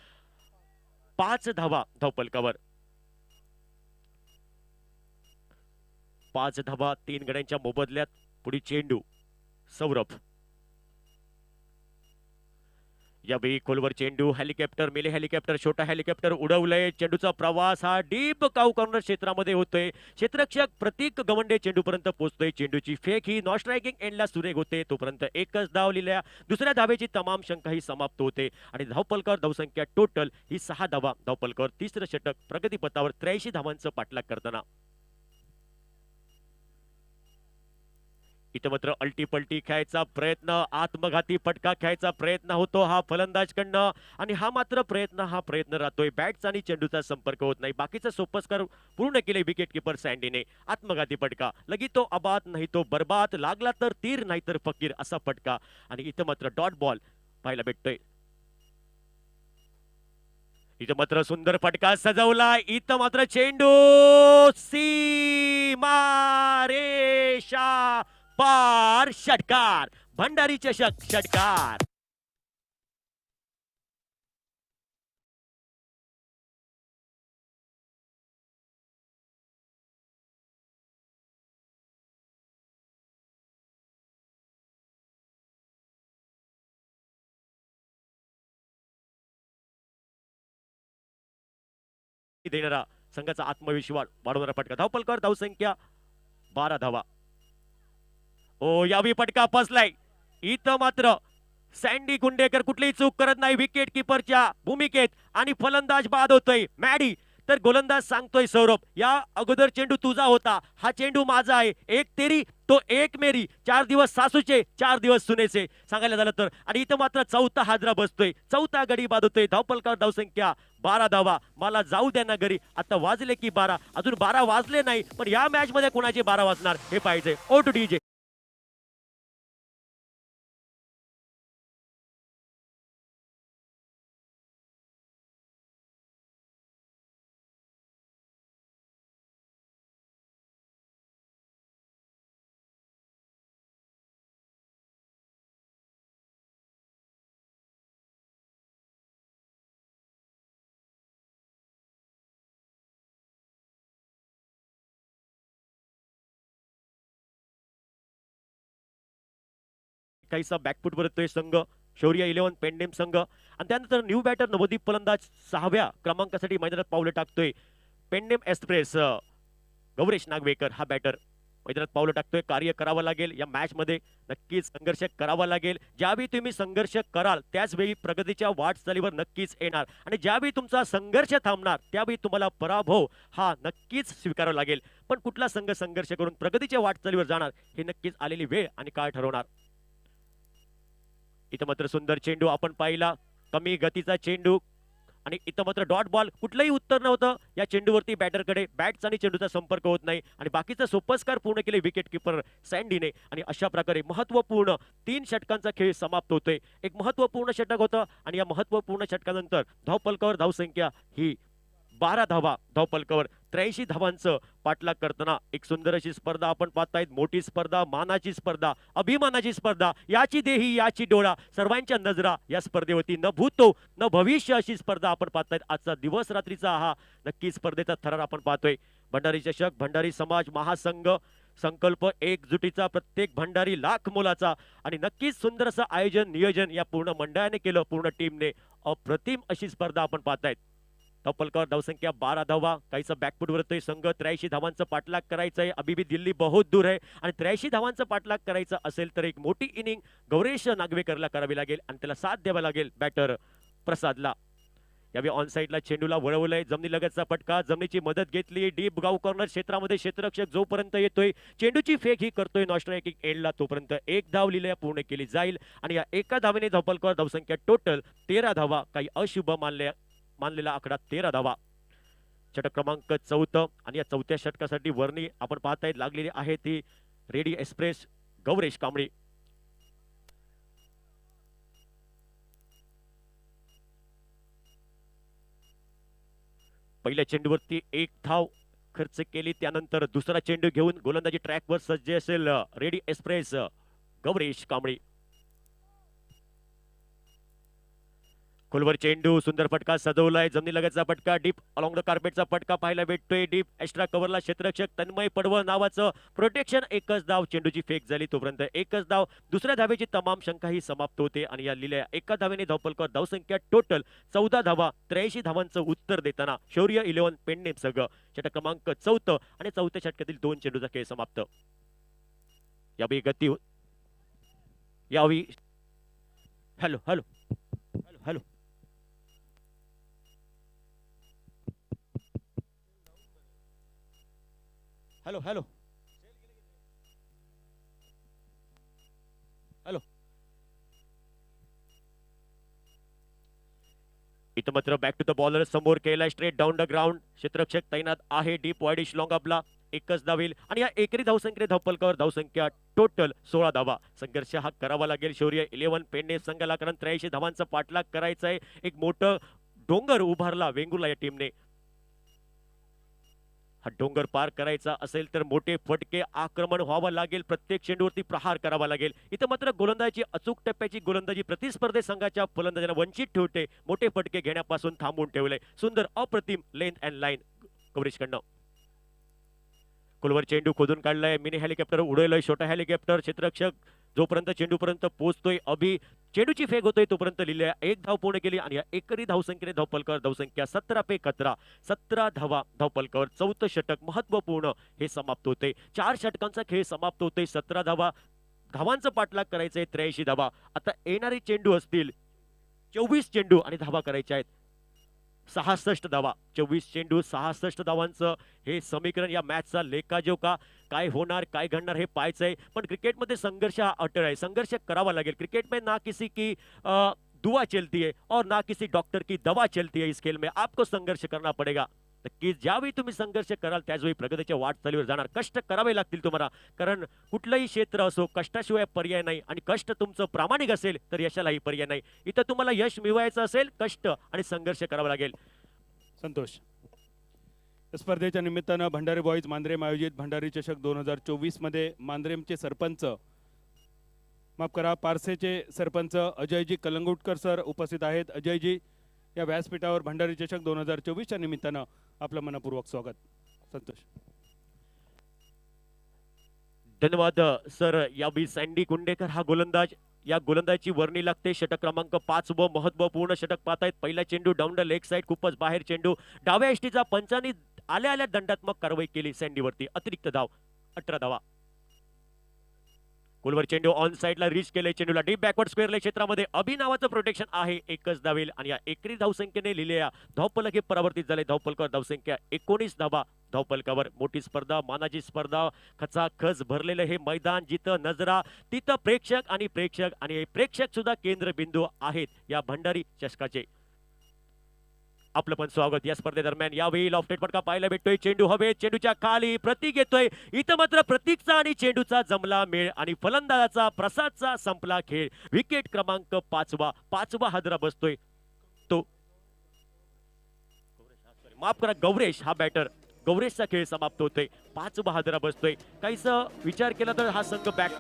Speaker 4: 5 धावा धावपलकावर. 5 धावा 3 गड्यांच्या मोबदल्यात. पुढील चेंडू सौरभ. यावेळी खोलवर चेंडू. हेलिकॉप्टर, मिले हेलिकॉप्टर, छोटा हेलिकॉप्टर उडवलंय. चेंडूचा प्रवास हा डीप काऊ कॉर्नर क्षेत्रामध्ये होतोय. क्षेत्ररक्षक प्रतीक गवंडे चेंडूपर्यंत पोहोचतोय. चेंडूची फेक ही नॉन स्ट्रायकिंग एंडला सुरेख होते. तोपर्यंत एकच धाव लिहिल्या. दुसऱ्या धावेची तमाम शंका ही समाप्त होते आणि धावपलकावर धावसंख्या टोटल ही 6 धावा. धावपलकावर तिसरं षटक. प्रगतीपथावर 83 धावांचं पाठलाग करताना. इथं मात्र अल्टीपल्टी खेळायचा प्रयत्न, आत्मघाती फटका खेळायचा प्रयत्न होतो हा फलंदाजकडनं आणि हा प्रयत्न राहतोय. बॅटचा आणि चेंडूचा संपर्क होत नाही. बाकीचं सोपस्कर पूर्ण केले विकेट किपर सँडीने. आत्मघाती फटका, लगी तो आबाद नाही तो बरबाद, लागला तर तीर नाही तर फकीर असा फटका आणि इथं मात्र डॉट बॉल पाहायला भेटतोय. इथं मात्र सुंदर फटका सजवला. इथं मात्र चेंडू सीमा रेषा पार. षटकार, भंडारी चषक षटकार. देणारा संघाचा आत्मविश्वास वाढवणारा फटका. धावपलकावर धावसंख्या 12 धावा. ओ यावी फटका फसलाय. इथं मात्र सँडी कुंडेकर कुठलीही चूक करत नाही विकेट किपरच्या भूमिकेत आणि फलंदाज बाद होतोय. मॅडी तर गोलंदाज सांगतोय सौरभ, या अगोदर चेंडू तुझा होता, हा चेंडू माझा आहे. एक तेरी तो एक मेरी, 4 दिवस सासूचे 4 दिवस सुनेचे सांगायला झालं तर. आणि इथं मात्र चौथा हादरा बसतोय. चौथा गडी बाद होतोय. धावपलकावर धावसंख्या 12 धावा. मला जाऊ द्या ना घरी. आता वाजले की 12, अजून 12 वाजले नाही पण या मॅच मध्ये कोणाचे 12 वाजणार हे पाहिजे. Over to DJ. काहीसा बॅकफुट वर येतोय संघ शौर्य 11 पेंडेम संघ. आणि त्यानंतर न्यू बॅटर नवदीप फलंदाज 6व्या क्रमांकासाठी मैदानात पावलं टाकतोय. पेंडेम एक्सप्रेस गौरेश नागवेकर हा बॅटर मैदानात पावलं टाकतोय. कार्य करावं लागेल या मॅच मध्ये, नक्कीच संघर्ष करावा लागेल. ज्यावेळी तुम्ही संघर्ष कराल त्याचवेळी प्रगतीच्या वाटचालीवर नक्कीच येणार आणि ज्यावेळी तुमचा संघर्ष थांबणार त्यावेळी तुम्हाला पराभव हा नक्कीच स्वीकारावा लागेल. पण कुठला संघ संघर्ष करून प्रगतीच्या वाटचालीवर जाणार हे नक्कीच आलेली वेळ आणि काळ ठरवणार. इथं मात्र सुंदर चेंडू आपण पाहिला, कमी गतीचा चेंडू आणि इथं मात्र डॉट बॉल. कुठलंही उत्तर नव्हतं या चेंडूवरती बॅटरकडे. बॅटचा आणि चेंडूचा संपर्क होत नाही आणि बाकीचा सोपस्कार पूर्ण केले विकेट किपर सँडीने. आणि अशा प्रकारे महत्वपूर्ण 3 षटकांचा खेळ समाप्त होतोय. एक महत्वपूर्ण षटक होतं आणि या महत्वपूर्ण षटकानंतर धावपलकावर धावसंख्या ही 12 धावा. धावपलकावर 83 धावांचं पाठलाग करताना एक सुंदर अशी स्पर्धा आपण पाहतायत. मोठी स्पर्धा, मानाची स्पर्धा, अभिमानाची स्पर्धा. याची देही याची डोळा, सर्वांच्या नजरा या स्पर्धेवरती. न भूतो न भविष्य अशी स्पर्धा आपण पाहतायत. आजचा दिवस रात्रीचा हा नक्की स्पर्धेचा थरार आपण पाहतोय. भंडारी चषक, भंडारी समाज महासंघ, संकल्प एकजुटीचा, प्रत्येक भंडारी लाख मोलाचा. आणि नक्कीच सुंदर असं आयोजन नियोजन या पूर्ण मंडळाने केलं, पूर्ण टीमने. अप्रतिम अशी स्पर्धा आपण पाहतायत. धावपलकावर धावसंख्या 12 धावा. काहीचा बॅकफुट वरतोय संघ. 83 धावांचा पाठलाग करायचा आहे. अभी भी दिल्ली बहुत दूर आहे आणि 83 धावांचा पाठलाग करायचा असेल तर एक मोठी इनिंग गौरेश नागवेकरला करावी लागेल आणि त्याला साथ द्यावा लागेल बॅटर प्रसादला. यावेळी ऑन साईडला चेंडूला वळवलंय. जमिनी लगतचा फटका, जमिनीची मदत घेतली. डीप गाव कॉर्नर क्षेत्रामध्ये क्षेत्ररक्षक जोपर्यंत येतोय चेंडूची फेक ही करतोय नॉन स्ट्रायकिंग एंडला, तोपर्यंत एक धाव लिहिल्या पूर्ण केली जाईल. आणि या एका धावेने धावपलकावर धावसंख्या टोटल 13 धावा. काही अशुभ मानलेला आकडा 13 धावा. षटक क्रमांक 4 आणि या 4थ्या षटकासाठी वर्णी आपण पाहतायत लागलेली आहे ती रेडी एक्सप्रेस गौरेश कांबळे. पहिल्या चेंडूवरती 1 धाव खर्च केली. त्यानंतर दुसरा चेंडू घेऊन गोलंदाजी ट्रॅकवर सज्ज असेल रेडी एक्सप्रेस गौरेश कांबळे. खोलवर चेंडू, सुंदर फटका सजवलाय, जमिनीलगतचा फटका, डीप अलॉंग द कार्पेटचा फटका पाहायला भेटतोय. डीप एक्स्ट्रा कव्हरला क्षेत्ररक्षक तन्मय पडवळ नावाचं प्रोटेक्शन. एकच धाव, चेंडूची फेक झाली तोपर्यंत एकच धाव. दुसऱ्या धावेची तमाम शंकाही समाप्त होते आणि या लिहिल्या एका धावेने धावपलकर धावसंख्या टोटल 14 धावा. 83 धावांचं उत्तर देताना शौर्य 11 पेंडनेम सगळं षटक क्रमांक 4 आणि 4थ्या षटकातील 2 चेंडूचा खेळ समाप्त. यावेळी गती यावेळी hello hello hello hello hello hello hello इथं मात्र बॅक टू द बॉलर समोर केला स्ट्रेट डाऊन द ग्राउंड. क्षेत्ररक्षक तैनात आहे. डीप वाईडिश लॉंग आपला एकच धावेल आणि या एकरी धावसंख्येने धावपलकर धावसंख्या टोटल 16 धावा. संघर्ष हा करावा लागेल शौर्य 11 पेंडे संघाला, कारण 83 धावांचा पाठलाग करायचा आहे. एक मोठं डोंगर उभारला वेंगुर्ला या टीमने. हा डोंगर पार करायचा असेल तर मोठे फटके आक्रमण व्हावं लागेल. प्रत्येक चेंडूवरती प्रहार करावा लागेल. इथं मात्र गोलंदाजी अचूक टप्प्याची गोलंदाजी प्रतिस्पर्धी संघाच्या फलंदाजांना वंचित ठेवते. मोठे फटके घेण्यापासून थांबवून ठेवले. सुंदर अप्रतिम लेंथ अँड लाईन कव्हरेज कडनं. खोलवर चेंडू खोदून काढलाय. मिनी हेलिकॉप्टर उडवलंय. छोटा हेलिकॉप्टर. क्षेत्ररक्षक जोपर्यंत चेंडूपर्यंत पोहोचतोय अभि चेंडूची फेक होतोय तोपर्यंत लिहिल्या एक धाव पूर्ण केली आणि या एकरी धावसंख्येने धावपलकर धावसंख्या 17 पे 11. 17 धावा धावपलकर. 4थं षटक महत्वपूर्ण हे समाप्त होते. 4 षटकांचा खेळ समाप्त होते. 17 धावा धावांचं पाठलाग करायचंय. 83 धावा. आता येणारे चेंडू असतील 24 चेंडू आणि धावा करायच्या आहेत 66 धावा. 24 चेंडू 66 धावांचं हे समीकरण या मॅचचा लेखाजोखा. काय होणार काय घडणार हे पाहायचंय. पण क्रिकेटमध्ये संघर्ष हा अटळ आहे. संघर्ष करावा लागेल. क्रिकेट में ना किसी की दुआ चलती है और ना किसी डॉक्टर की दवा चलती है. इस खेल में आपको संघर्ष करना पडेगा. नक्की ज्यावेळी तुम्ही संघर्ष कराल त्याचवेळी प्रगतीच्या वाटचालीवर जाणार. कष्ट करावे लागतील तुम्हाला, कारण कुठलंही क्षेत्र असो कष्टाशिवाय पर्याय नाही आणि कष्ट तुमचं प्रामाणिक असेल तर यशालाही पर्याय नाही. इथं तुम्हाला यश मिळवायचं असेल कष्ट आणि संघर्ष करावा लागेल.
Speaker 3: संतोष. स्पर्धेच्या निमित्तानं भंडारी बॉईज मांद्रेम आयोजित भंडारी चषक 2024 मध्ये मांद्रेमचे सरपंच माफ करा पारसेचे सरपंच अजयजी कलंगुटकर सर उपस्थित आहेत. अजयजी, या व्यासपीठावर भंडारी चषक 2024च्या निमित्तानं आपलं मनपूर्वक स्वागत. संतोष.
Speaker 4: धन्यवाद सर. यावेळी सँडी कुंडेकर हा गोलंदाज. या गोलंदाजी वर्णी लागते. षटक क्रमांक 5 व महत्वपूर्ण षटक पाहतायत. पहिला चेंडू डाऊन द लेग साइड खूपच बाहेर चेंडू. डाव्या एष्टीचा पंचांनी आल्या आल्या दंडात्मक कारवाई केली सँडीवरती. अतिरिक्त धाव 18 धावा. गोलवर चेंडू ऑन साइडला रीच केले. चेंडूला डीप बॅकवर्ड स्क्वेअर लेग क्षेत्रामध्ये अभि नावाचं प्रोटेक्शन आहे. एकच धावेल आणि या एकरी धावसंख्येने लिहिलेल्या धावपलक हे परावर्तित झाले. धावपलकर धावसंख्या 19 धावा धावपलकावर. मोठी स्पर्धा मानाची स्पर्धा. खचाखच भरलेलं हे मैदान. जिथं नजरा तिथं प्रेक्षक आणि प्रेक्षक सुद्धा केंद्रबिंदू आहेत या भंडारी चषकाचे. आपलं पण स्वागत या स्पर्धेदरम्यान. यावेळी लॉफ्टेड फटका पाहायला भेटतोय. चेंडू हवेत. चेंडूच्या खाली प्रतीक येतोय. इथं मात्र प्रतीकचा आणि चेंडूचा जमला मेळ आणि फलंदाजाचा प्रसादचा संपला खेळ. विकेट क्रमांक 5वा हादरा बसतोय तो माफ करा गौरेश हा बॅटर. गौरेशचा खेळ समाप्त होतोय. 5वा हादरा बसतोय. काहीच विचार केला तर हा संघ बॅट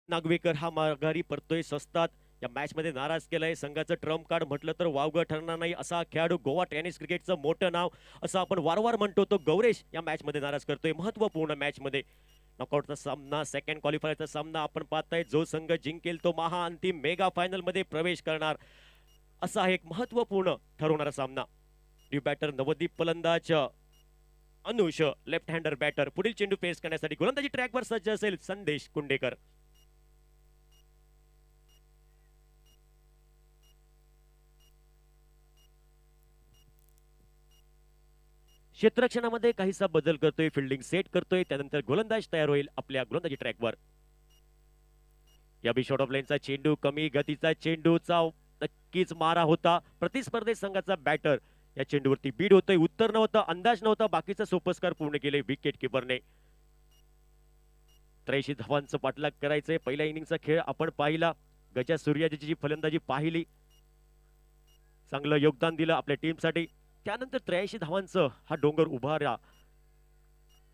Speaker 4: नागवेकर हा माघारी परतोय स्वस्तात. या मॅच मध्ये नाराज केलंय. संघाचं ट्रम्प कार्ड म्हटलं तर वावगं ठरणार नाही असा खेळाडू गोवा टेनिस क्रिकेटचं मोठं नाव असं आपण वारंवार म्हणतो तो गौरेश या मॅच मध्ये नाराज करतोय. महत्वपूर्ण मॅच मध्ये नॉकआउटचा सामना सेकंड क्वालिफायरचा सामना आपण पाहताय. जो संघ जिंकेल तो महाअंतिम मेगा फायनल मध्ये प्रवेश करणार असा एक महत्वपूर्ण ठरवणारा सामना. न्यू बॅटर नवदीप फलंदाज अनुष लेफ्ट हँडर बॅटर. पुढील चेंडू फेस करण्यासाठी गोलंदाजी ट्रॅकवर सज्ज असेल संदेश कुंडेकर. क्षेत्ररक्षणामध्ये काहीसा बदल करतोय. फिल्डिंग सेट करतोय. त्यानंतर गोलंदाज तयार होईल आपल्या गोलंदाजी ट्रॅकवर. या बी शॉर्ट ऑफ लाईनचा चेंडू कमी गतीचा चेंडूचा नक्कीच मारा होता. प्रतिस्पर्धी संघाचा बॅटर या चेंडूवरती बीड होतोय, उत्तर नव्हतं, अंदाज नव्हता, बाकीचा सोपस्कार पूर्ण केले विकेट किपरने. 83 धावांचं पाठलाग करायचंय. पहिल्या इनिंगचा खेळ आपण पाहिला, गजा सूर्याची फलंदाजी पाहिली, चांगलं योगदान दिलं आपल्या टीमसाठी. त्यानंतर 83 धावांचं हा डोंगर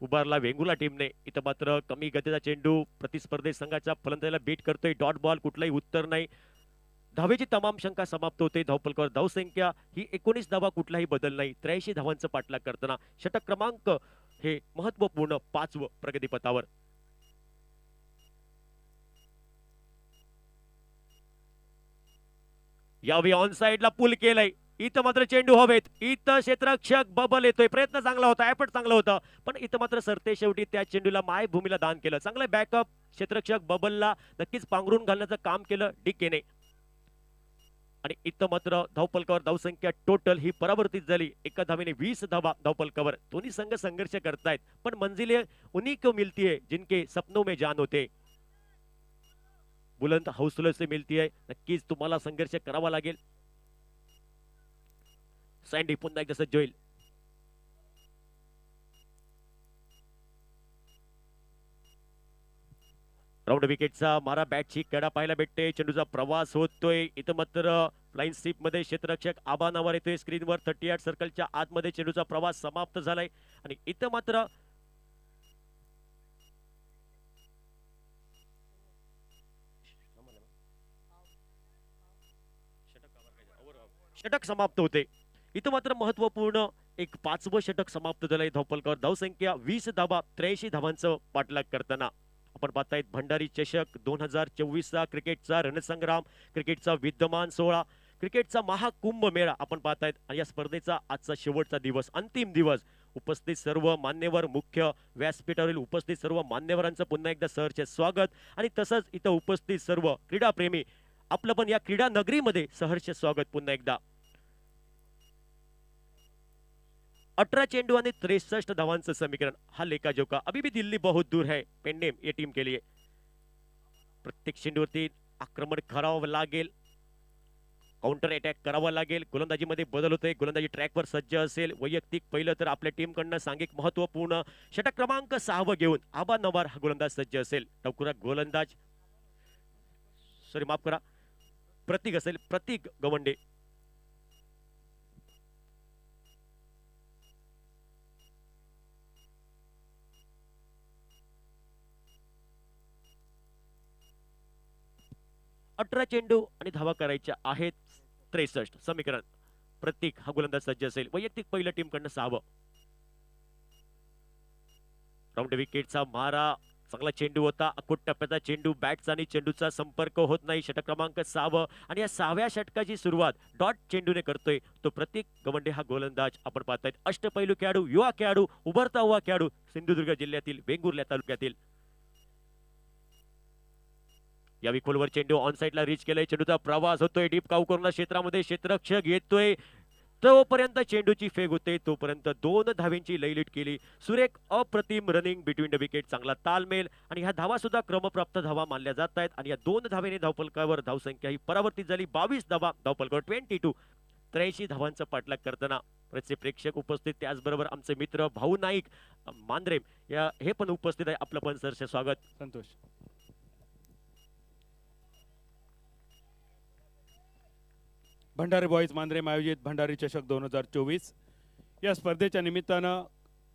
Speaker 4: उभारला वेंगुर्ला टीमने. इथं मात्र कमी गतीचा चेंडू प्रतिस्पर्धी संघाच्या फलंदाजाला बीट करतोय. डॉट बॉल, कुठलाही उत्तर नाही. धावेची तमाम शंका समाप्त होते. धावफलकावर धावसंख्या ही 19 धावा, कुठलाही बदल नाही. 83 धावांचं पाठलाग करताना षटक क्रमांक हे महत्वपूर्ण 5वं प्रगतीपथावर. यावेळी ऑन साइडला पुल केलंय. इथं मात्र चेंडू हवेत. इथं क्षेत्ररक्षक बबल येतोय. प्रयत्न चांगला होता, एफर्ट चांगला होता, पण इथं मात्र सरते शेवटी त्या चेंडूला मायभूमीला दान केलं. चांगलं बॅकअप क्षेत्ररक्षक बबलला नक्कीच पांघरून घालण्याचं काम केलं डिकेने. आणि इथं मात्र धावफलकावर धावसंख्या टोटल ही परावर्तित झाली. एका धावेने 20 धावा धावफलकावर. दोन्ही संघ संघर्ष करतायत, पण मंजिले उन्हीं को मिलती है जिनके सपनों में जान होते. बुलंद हौसले से मिलती है. नक्कीच तुम्हाला संघर्ष करावा लागेल. सँडी पुन्हा एकदा सज्ज होईल. राऊंड विकेटचा मारा, बॅटची कडा पाहायला भेटते. चेंडूचा प्रवास होतोय. इथं मात्र फ्लाइंग स्लिप मध्ये क्षेत्ररक्षक आबा नावार येतोय स्क्रीनवर. 38 सर्कलच्या आतमध्ये चेंडूचा प्रवास समाप्त झालाय. आणि इथं मात्र षटक समाप्त होते. इथं मात्र महत्वपूर्ण एक 5वं षटक समाप्त झालंय. धावफलकावर धावसंख्या 20 धावा, 83 धावांचं पाठलाग करताना आपण पाहतायत भंडारी चषक 2024चा क्रिकेटचा रणसंग्राम, क्रिकेटचा विद्यमान सोहळा, क्रिकेटचा महाकुंभ मेळा आपण पाहतायत. आणि या स्पर्धेचा आजचा शेवटचा दिवस, अंतिम दिवस. उपस्थित सर्व मान्यवर, मुख्य व्यासपीठावरील उपस्थित सर्व मान्यवरांचं पुन्हा एकदा सहर्ष स्वागत. आणि तसंच इथं उपस्थित सर्व क्रीडाप्रेमी आपलं पण या क्रीडा नगरीमध्ये सहर्ष स्वागत पुन्हा एकदा. 18 चेंडू आणि 63 धावांचं समीकरण. हा लेखाजोखा अभी भी दिल्ली बहुत दूर है पेंडेम ये टीम के लिए. प्रत्येक चेंडूवरती आक्रमण करावं लागेल, काउंटर अटॅक करावा लागेल. गोलंदाजीमध्ये बदल होतोय, गोलंदाजी ट्रॅकवर सज्ज असेल. वैयक्तिक पहिलं तर आपल्या टीमकडनं सांघिक महत्वपूर्ण षटक क्रमांक 6 घेऊन आबा नवार हा गोलंदाज सज्ज असेल. टवकुरा गोलंदाज, सॉरी माफ करा, प्रतीक असेल, प्रतीक गवंडे. अठरा चेंडू आणि धावा करायच्या आहेत 63 समीकरण. प्रत्येक हा गोलंदाज सज्ज असेल. वैयक्तिक पहिल्या टीमकडनं 6. राऊंड विकेटचा मारा, चांगला चेंडू होता. अकोट टप्प्याचा चेंडू, बॅटचा आणि चेंडूचा संपर्क होत नाही. षटक क्रमांक 6 आणि या 6व्या षटकाची सुरुवात डॉट चेंडूने करतोय तो प्रतीक गवंडे हा गोलंदाज आपण पाहतायत. अष्टपैलू खेळाडू, युवा खेळाडू, उभरता हुआ खेळाडू, सिंधुदुर्ग जिल्ह्यातील वेंगुर्ला तालुक्यातील. या विकोलवर चेंडू ऑन साइडला रीच केलाय. चेंडूचा प्रवास होतोय डीप काउकर्ना क्षेत्रामध्ये. क्षेत्ररक्षक येतोय, तोपर्यंत चेंडूची फेक होते, तोपर्यंत 2 धावेंची लयलीट केली. सुरेख अप्रतिम रनिंग बिटवीन द विकेट, चांगला तालमेल आणि ह्या धावा सुद्धा क्रमप्राप्त धावा मानल्या जात आहेत. आणि या 2 धावेने धावफलकावर धावसंख्या ही परावर्तित झाली. 22 धावा धावफलकावर 22. 83 धावांचा पाठलाग करताना बरेचसे प्रेक्षक उपस्थित, त्याचबरोबर आमचे मित्र भाऊ नाईक मांद्रेम या हे पण उपस्थित आहे. आपलं पण सरसे स्वागत.
Speaker 3: संतोष. भंडारी बॉईज मांद्रेम आयोजित भंडारी चषक 2024 या स्पर्धेच्या निमित्तानं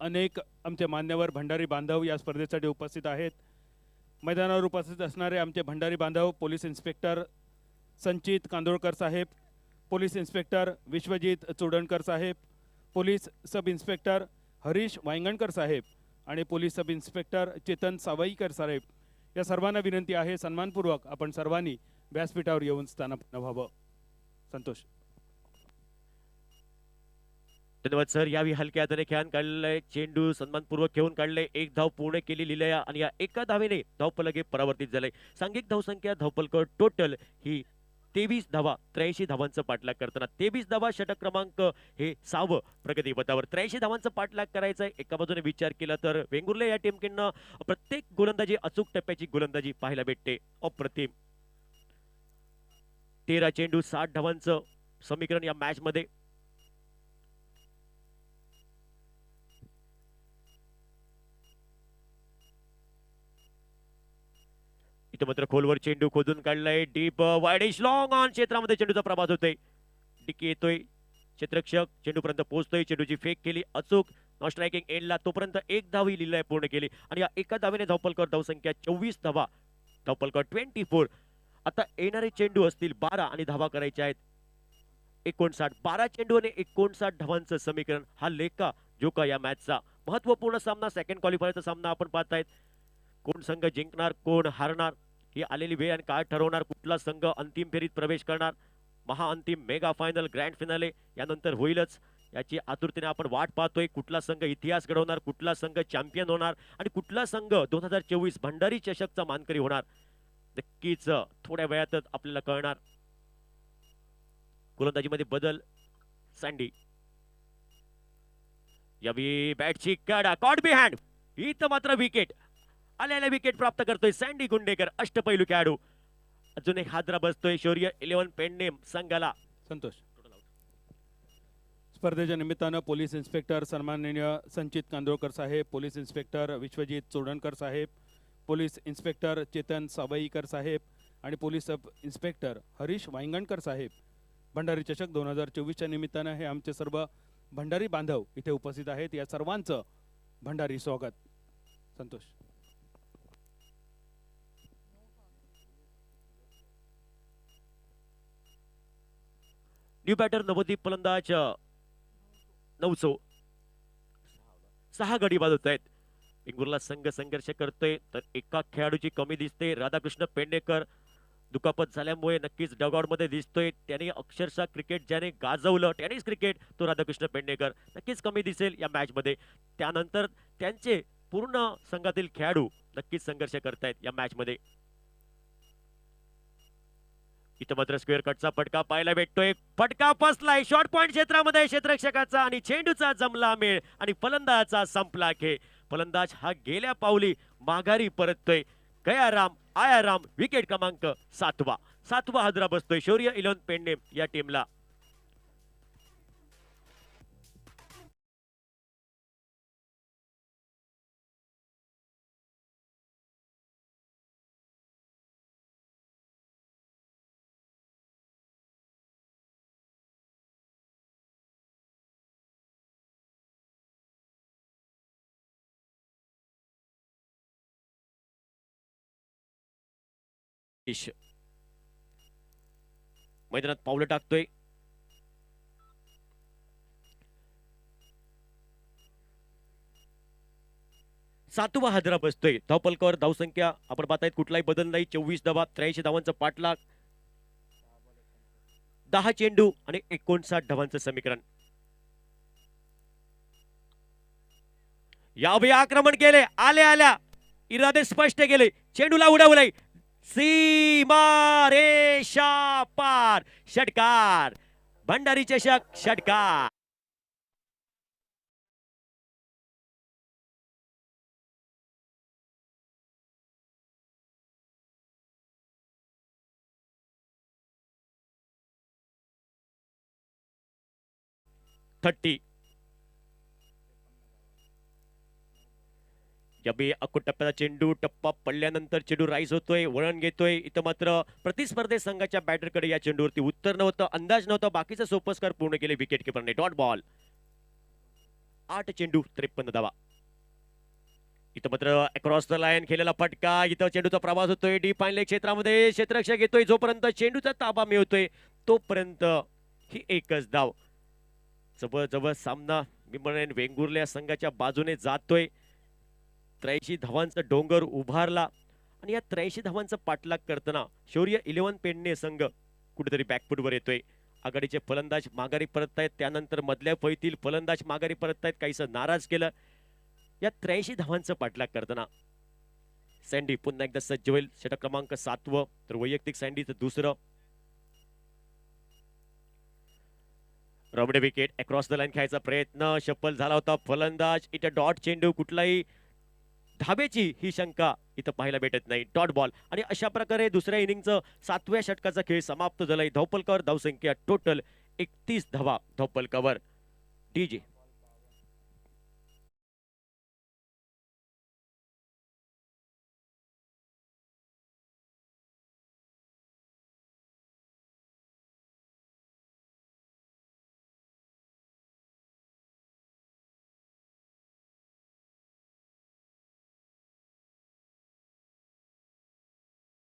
Speaker 3: अनेक आमचे मान्यवर भंडारी बांधव या स्पर्धेसाठी उपस्थित आहेत. मैदानावर उपस्थित असणारे आमचे भंडारी बांधव पोलीस इन्स्पेक्टर संचित कांदोळकर साहेब, पोलीस इन्स्पेक्टर विश्वजित चोडणकर साहेब, police sub inspector Harish Wangankar साहेब आणि police sub inspector Chetan Sawaikar साहेब या सर्वांना विनंती आहे सन्मानपूर्वक आपण सर्वांनी व्यासपीठावर येऊन स्थानापन्न व्हावं. संतोष.
Speaker 4: धन्यवाद सर. यावेळी हलक्या हाताने खेळून काढलेला चेंडू सन्मानपूर्वक खेळून काढले. 1 धाव पूर्ण केली लिलया आणि या एका धावेने धावफलक परावर्तित झाले. सांघिक धावसंख्या धावफलक टोटल ही 23 धावा, 83 धावांचा पाठलाग करताना 23 धावा. षटक क्रमांक हे 6 प्रगतीपथावर. 83 धावांचा पाठलाग करायचा आहे. एका बाजूने विचार केला तर वेंगुर्ला या टीमकडनं प्रत्येक गोलंदाजी अचूक टप्प्याची गोलंदाजी पाहायला भेटते. अप्रतिम. 13 चेंडू 60 धावांचं समीकरण या मॅच मध्ये. इथं मात्र खोलवर चेंडू खोदून काढलाय डीप वाईडिश लॉंग ऑन क्षेत्रामध्ये चेंडूचा प्रभात होतोय. डिकी येतोय क्षेत्ररक्षक चेंडूपर्यंत पोहोचतोय. चेंडूची फेक केली अचूक नॉन स्ट्रायकिंग एंडला. तोपर्यंत एक धावी लिहिलाय पूर्ण केली आणि या एका धावेने धावपलकर धावसंख्या 24 धावा. धावपलकर 24. आता येणारे चेंडू असतील 12 आणि धावा करायच्या आहेत 59. 12 चेंडू आणि 59 धावांचं समीकरण हा लेखा जोका या मॅचचा महत्वपूर्ण सामना. सेकंड क्वालिफायरचा सामना आपण पाहतायत. कोण संघ जिंकणार कोण हारणार ही आलेली वेळ आणि काळ ठरवणार. कुठला संघ अंतिम फेरीत प्रवेश करणार. महाअंतिम मेगा फायनल ग्रँड फिनाले यानंतर होईलच. याची आतुरतेने आपण वाट पाहतोय. कुठला संघ इतिहास घडवणार, कुठला संघ चॅम्पियन होणार आणि कुठला संघ 2024 भंडारी चषकचा मानकरी होणार नक्कीच थोड्या वेळातच आपल्याला कळणार. गोलंदाजीमध्ये बदल. सँडी यावी बॅटची काढा कॉट बिहँड. इथं मात्र विकेट आलेल्या विकेट प्राप्त करतोय सँडी गुंडेकर अष्टपैलू खेळाडू. अजून एक हादरा बसतोय शौर्य 11 पेडणे संघाला.
Speaker 3: संतोष. स्पर्धेच्या निमित्तानं पोलीस इन्स्पेक्टर सन्माननीय संचित कांदोळकर साहेब, पोलीस इन्स्पेक्टर विश्वजित चोडणकर साहेब, पोलीस इन्स्पेक्टर चेतन सावईकर साहेब आणि police sub inspector Harish Wangankar साहेब भंडारी चषक 2024च्या निमित्तानं हे आमचे सर्व भंडारी बांधव इथे उपस्थित आहेत. या सर्वांचं भंडारी स्वागत. संतोष.
Speaker 4: न्यू बॅटर नवदीप फलंदाज 6 गडी बाद होत आहेत. इंगुरला संघ संघर्ष करतोय तर एका खेळाडूची कमी दिसते. राधाकृष्ण पेडणेकर दुखापत झाल्यामुळे नक्कीच डगआउट मध्ये दिसतोय. त्याने अक्षरशः क्रिकेट ज्याने गाजवलं टेनिस क्रिकेट तो राधाकृष्ण पेडणेकर नक्कीच कमी दिसेल या मॅच मध्ये. त्यानंतर त्यांचे पूर्ण संघातील खेळाडू नक्कीच संघर्ष करतायत या मॅच मध्ये. इथं मात्र स्क्वेअर कटचा फटका पाहायला भेटतोय. फटका फसलाय शॉर्ट पॉइंट क्षेत्रामध्ये क्षेत्ररक्षकाचा आणि चेंडूचा जमला मेळ आणि फलंदाजाचा संपला खेळ. फलंदाज हा गेल्या पावली माघारी परततोय. गयाराम आयाराम विकेट क्रमांक 7वा हादरा बसतोय शौर्य 11 पेडणे या टीमला. मैदानात पावलं टाकतोय. सातवा हादरा बसतोय. धावपलकर धावसंख्या आपण पाहतायत कुठलाही बदल नाही. 24 धावा 83 धावांचा पाठलाग. 10 चेंडू आणि 59 धावांचं समीकरण. यावे आक्रमण केले आल्या इरादे स्पष्ट केले. चेंडूला उडवलंय सीमा रेषा पार. षटकार भंडारी चषक षटकार. अक्को टप्प्याचा चेंडू टप्पा पडल्यानंतर चेंडू राईज होतोय वळण घेतोय. इथं मात्र प्रतिस्पर्धी संघाच्या बॅटरकडे या चेंडूवरती उत्तर नव्हतं अंदाज नव्हता. बाकीचं सोपस्कार पूर्ण केले विकेट किपरने. Dot ball. 8 चेंडू 53 धावा. इथं मात्र अक्रॉस द लाईन खेळलेला फटका. इथं चेंडूचा प्रवास होतोय डीप फाईन लेग क्षेत्रामध्ये. क्षेत्ररक्षक येतोय जोपर्यंत चेंडूचा ताबा मिळतोय तोपर्यंत ही एकच धाव. जवळ सामना मी म्हणेन वेंगुर्ल्या संघाच्या बाजूने जातोय. 83 धावांचा डोंगर उभारला आणि या 83 धावांचा पाठलाग करताना शौर्य 11 पेडणे संघ कुठेतरी बॅकफुटवर येतोय. आघाडीचे फलंदाज माघारी परततायत. त्यानंतर मधल्या फळीतील फलंदाज माघारी परततायत. काहीसं नाराज केलं. या 83 धावांचा पाठलाग करताना सँडी पुन्हा एकदा सज्ज होईल. षटक क्रमांक 7 तर वैयक्तिक सँडीचं दुसरं. रबडे विकेट अक्रॉस द लाईन खेळायचा प्रयत्न सफल झाला होता. फलंदाज इथं डॉट चेंडू कुठलाही धाब्याची ही शंका इथं पाहायला भेटत नाही. डॉट बॉल आणि अशा प्रकारे दुसऱ्या इनिंगचं 7व्या षटकाचा खेळ समाप्त झालाय. धावपलकावर धावसंख्या टोटल 31 धावा धावपलकावर. डीजे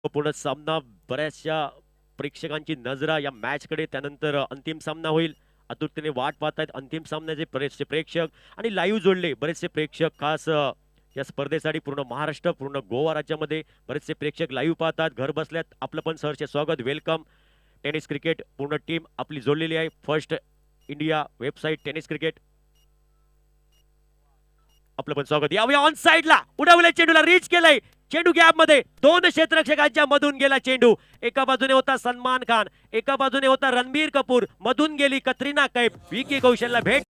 Speaker 4: पूर्ण सामना बऱ्याचशा प्रेक्षकांची नजरा या मॅच कडे त्यानंतर अंतिम सामना होईल आतुरतेने वाट पाहतायत अंतिम सामन्याचे बरेचसे प्रेक्षक आणि लाईव्ह जोडले बरेचसे प्रेक्षक खास या स्पर्धेसाठी पूर्ण महाराष्ट्र पूर्ण गोवा राज्यामध्ये बरेचसे प्रेक्षक लाईव्ह पाहतात घर बसल्यात आपलं पण सहर्ष स्वागत वेलकम टेनिस क्रिकेट पूर्ण टीम आपली जोडलेली आहे first India website tennis cricket आपलं पण स्वागत यावेळी ऑन साइडला उडवल्या चेंडूला रीच केलंय चेंडू गॅप मध्ये दोन क्षेत्ररक्षकांच्या मधून गेला चेंडू एका बाजूने होता सलमान खान एका बाजूने होता रणबीर कपूर मधून गेली कतरिना कैफ विकी कौशलला भेट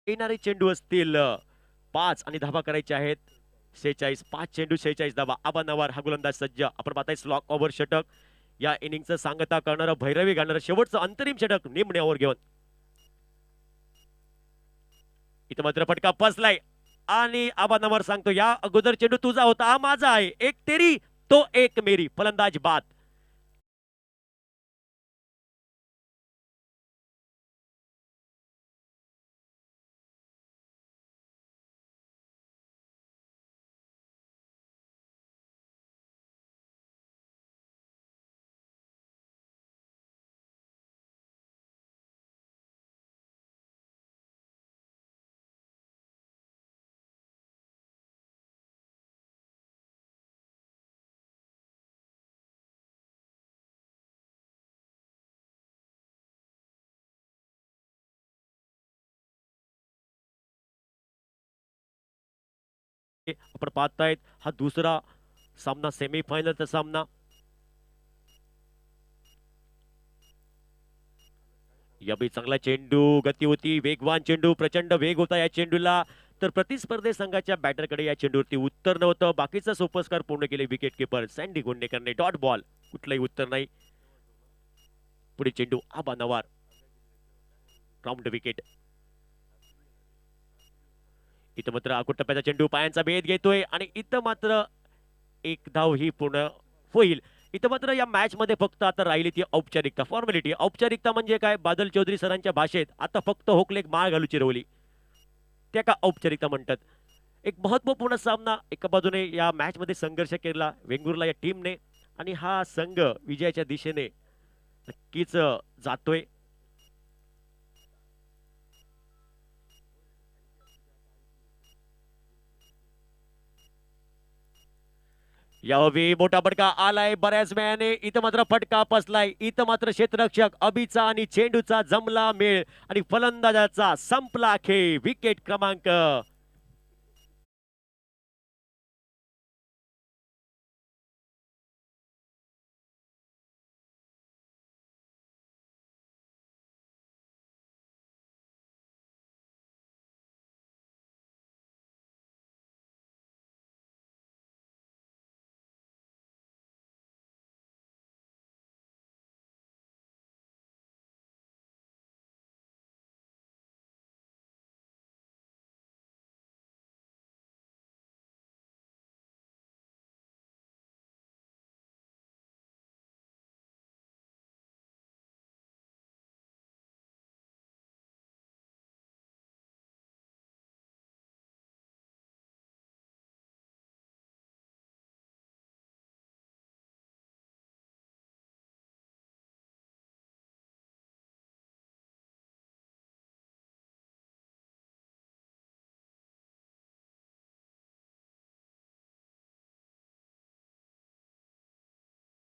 Speaker 4: येणारे चेंडू असतील 5 आणि धाबा करायचे आहेत 46 5 चेंडू 46 धाबा आबा नवार हा गोलंदाज सज्ज आपण पाहताय स्लॉक ओव्हर षटक या इनिंगचं सांगता करणारं भैरवी घालणारं शेवटचं अंतरिम षटक निम्न ओव्हर घेऊन इथं मात्र फटका फसलाय आणि आबा नवार सांगतो या अगोदर चेंडू तुझा होता हा माझा आहे एक तेरी तो एक मेरी फलंदाज बाद आपण पाहतायत हा दुसरा सामना सेमीफायनलचा सामना यावेळी चांगला चेंडू गती होती वेगवान चेंडू प्रचंड वेग होता या चेंडूला तर प्रतिस्पर्धी संघाच्या बॅटरकडे या चेंडूवरती उत्तर नव्हतं बाकीचा सोपस्कार पूर्ण केले विकेट किपर सँडी गुंडेकरने डॉट बॉल कुठलंही उत्तर नाही पुढे चेंडू आबा नवार राऊंड विकेट इथं मात्र अकुटप्प्याचा चेंडू पायांचा भेद घेतोय आणि इथं मात्र एक धाव ही पूर्ण होईल इथं मात्र या मॅच मध्ये फक्त आता राहिली ती औपचारिकता फॉर्मॅलिटी औपचारिकता म्हणजे काय बादल चौधरी सरांच्या भाषेत आता फक्त होकलेक माळ घालू चिरवली त्या का औपचारिकता म्हणतात एक महत्वपूर्ण सामना एका बाजूने या मॅच मध्ये संघर्ष केला वेंगुर्ला या टीमने आणि हा संघ विजयाच्या दिशेने नक्कीच जातोय यावेळी मोठा फटका आलाय बऱ्याच वेळाने इथं मात्र फटका फसलाय इथं मात्र क्षेत्ररक्षक अभिचा आणि चेंडूचा जमला मेळ आणि फलंदाजाचा संपला खेळ विकेट क्रमांक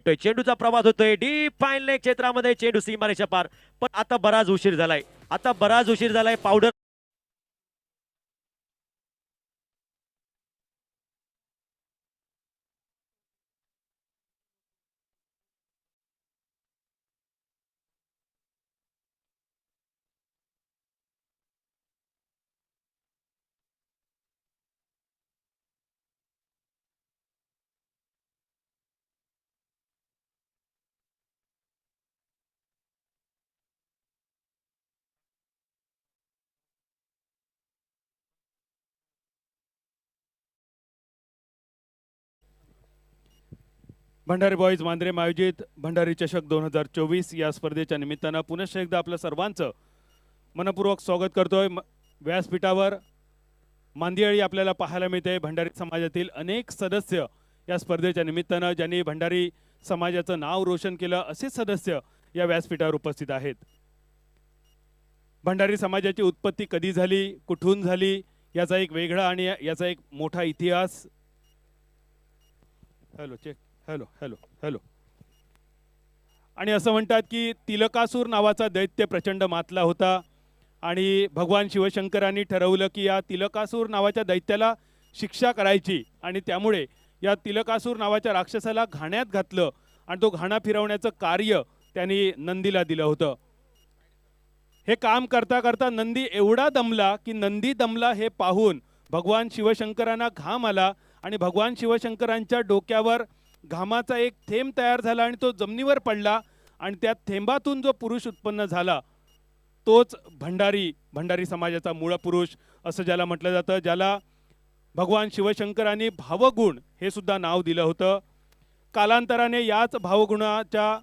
Speaker 4: चेंडूचा प्रवास होतोय डीप फाईन लेग क्षेत्रामध्ये चेंडू सीमारेषा पार पण आता बराच उशीर झालाय पावडर
Speaker 3: भंडारी बॉईज मांद्रेम आयोजित भंडारी चषक 2024 या स्पर्धेच्या निमित्तानं पुनश्च एकदा आपलं सर्वांचं मनपूर्वक स्वागत करतोय. व्यासपीठावर मांदियाळी आपल्याला पाहायला मिळते. भंडारी समाजातील अनेक सदस्य या स्पर्धेच्या निमित्तानं ज्यांनी भंडारी समाजाचं नाव रोशन केलं असे सदस्य या व्यासपीठावर उपस्थित आहेत. भंडारी समाजाची उत्पत्ती कधी झाली, कुठून झाली याचा एक वेगळा आणि याचा एक मोठा इतिहास. Hello check hello hello hello. आणि असं म्हणतात की तिलकासूर नावाचा दैत्य प्रचंड मातला होता आणि भगवान शिवशंकरांनी ठरवलं की या तिलकासूर नावाच्या दैत्याला शिक्षा करायची आणि त्यामुळे या तिलकासूर नावाच्या राक्षसाला घाण्यात घातलं आणि तो घाणा फिरवण्याचं कार्य त्यांनी नंदीला दिलं होतं. हे काम करता करता नंदी एवढा दमला की नंदी दमला हे पाहून भगवान शिवशंकरांना घाम आला आणि भगवान शिवशंकरांच्या डोक्यावर घामाचा एक थेंब तयार झाला आणि तो जमिनीवर पडला आणि त्या थेंबातून जो पुरुष उत्पन्न झाला तोच भंडारी समाजाचा मूळ पुरुष असं ज्याला म्हटलं जातं, ज्याला भगवान शिवशंकरांनी भावगुण हे सुद्धा नाव दिलं होतं. कालांतराने याच भावगुणाच्या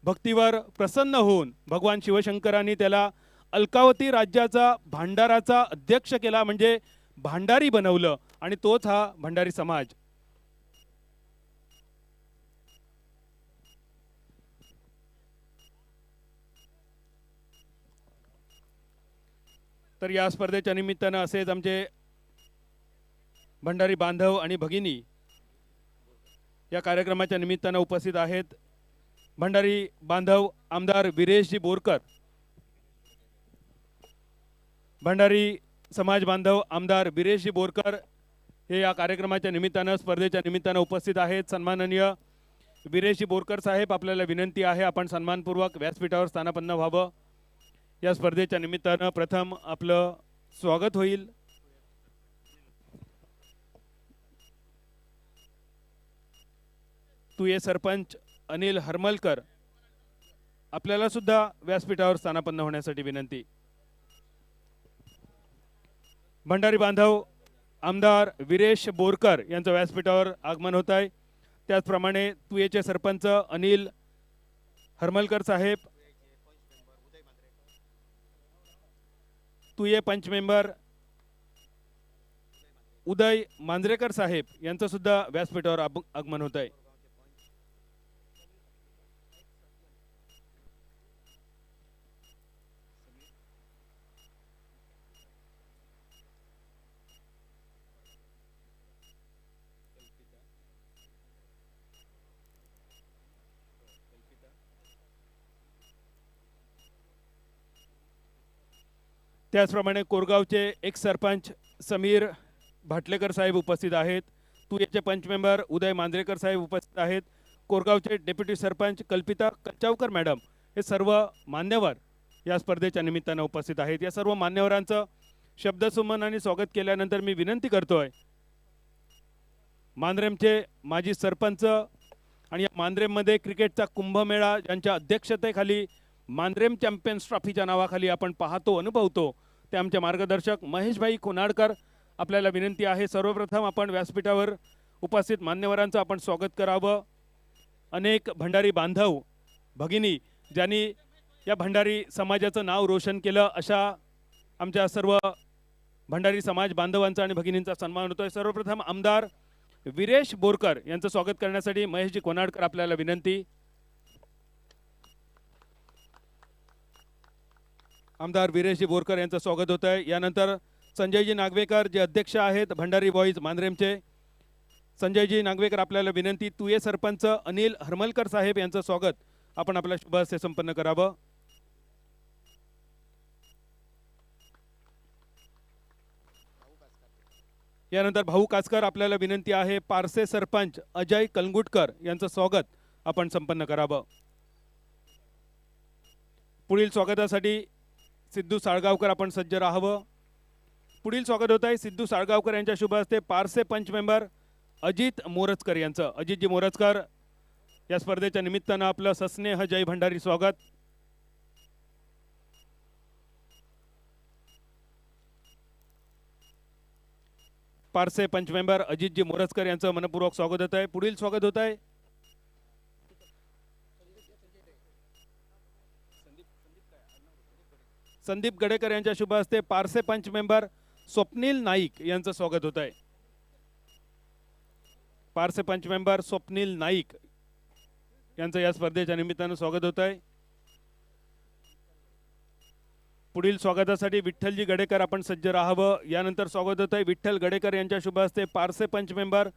Speaker 3: भक्तीवर प्रसन्न होऊन भगवान शिवशंकरांनी त्याला अलकावती राज्याचा भांडाराचा अध्यक्ष केला, म्हणजे भांडारी बनवलं आणि तोच हा भंडारी समाज. तर या स्पर्धेच्या निमित्तानं असेच आमचे भंडारी बांधव आणि भगिनी या कार्यक्रमाच्या निमित्तानं उपस्थित आहेत. भंडारी बांधव आमदार वीरेशजी बोरकर, भंडारी समाज बांधव आमदार वीरेशजी बोरकर हे या कार्यक्रमाच्या निमित्तानं स्पर्धेच्या निमित्तानं उपस्थित आहेत. सन्माननीय वीरेशजी बोरकर साहेब, आपल्याला विनंती आहे आपण सन्मानपूर्वक व्यासपीठावर स्थानापन्न व्हावं. या स्पर्धेच्या निमित्तानं प्रथम आपलं स्वागत होईल. तुये सरपंच अनिल हरमलकर, आपल्याला सुद्धा व्यासपीठावर स्थानापन्न होण्यासाठी विनंती. भंडारी बांधव आमदार वीरेश बोरकर यांचं व्यासपीठावर आगमन होत आहे. त्याचप्रमाणे तुयेचे सरपंच अनिल हरमलकर साहेब, तुये पंच मेंबर उदय मांजरेकर साहेब यांचं सुद्धा व्यासपीठावर आगमन होत आहे. त्याचप्रमाणे कोरगावचे एक सरपंच समीर भाटलेकर साहेब उपस्थित आहेत. तुयेचे पंच मेंबर उदय मांजरेकर साहेब उपस्थित आहेत. कोरगावचे डेप्युटी सरपंच कल्पिता कच्चावकर मॅडम हे सर्व मान्यवर या स्पर्धेच्या निमित्तानं उपस्थित आहेत. या सर्व मान्यवरांचं शब्दसुमनाने स्वागत केल्यानंतर मी विनंती करतोय मांद्रेमचे माजी सरपंच आणि या मांद्रेममध्ये क्रिकेटचा कुंभमेळा ज्यांच्या अध्यक्षतेखाली मांद्रेम चॅम्पियन्स ट्रॉफीच्या नावाखाली आपण पाहतो अनुभवतो ते आमचे मार्गदर्शक महेशभाई कोनाडकर, आपल्याला विनंती आहे सर्वप्रथम आपण व्यासपीठावर उपस्थित मान्यवरांचं आपण स्वागत करावं. अनेक भंडारी बांधव भगिनी ज्यांनी या भंडारी समाजाचं नाव रोशन केलं अशा आमच्या सर्व भंडारी समाज बांधवांचा आणि भगिनींचा सन्मान होतोय. सर्वप्रथम आमदार वीरेश बोरकर यांचं स्वागत करण्यासाठी महेशजी कोनाडकर, आपल्याला विनंती. आमदार वीरेशजी बोरकर यांचं स्वागत होत आहे. यानंतर संजयजी नागवेकर जे अध्यक्ष आहेत भंडारी बॉईज मांद्रेमचे. संजयजी नागवेकर, आपल्याला विनंती. तुये सरपंच अनिल हरमलकर साहेब यांचं स्वागत आपण आपल्या शुभ हस्ते संपन्न करावं. यानंतर भाऊ कासकर, आपल्याला विनंती आहे पारसे सरपंच अजय कलंगुटकर यांचं स्वागत आपण संपन्न करावं. पुढील स्वागतासाठी सिद्धू साळगावकर आपण सज्ज राहावं. पुढील स्वागत होत आहे सिद्धू साळगावकर यांच्या शुभ हस्ते पारसे पंच मेंबर अजित मोरजकर यांचं. अजितजी मोरजकर या स्पर्धेच्या निमित्तानं आपलं सस्नेह जय भंडारी स्वागत. पारसे पंच मेंबर अजितजी मोरजकर यांचं मनपूर्वक स्वागत होत आहे. पुढील स्वागत होत आहे संदीप गडेकर यांच्या शुभ हस्ते पारसे पंच मेंबर स्वप्नील नाईक यांचं स्वागत होत आहे. पारसे पंच मेंबर स्वप्नील नाईक यांचं या स्पर्धेच्या निमित्तानं स्वागत होत आहे. पुढील स्वागतासाठी विठ्ठलजी गडेकर आपण सज्ज राहावं. यानंतर स्वागत होत आहे विठ्ठल गडेकर यांच्या शुभ हस्ते पारसे पंच मेंबर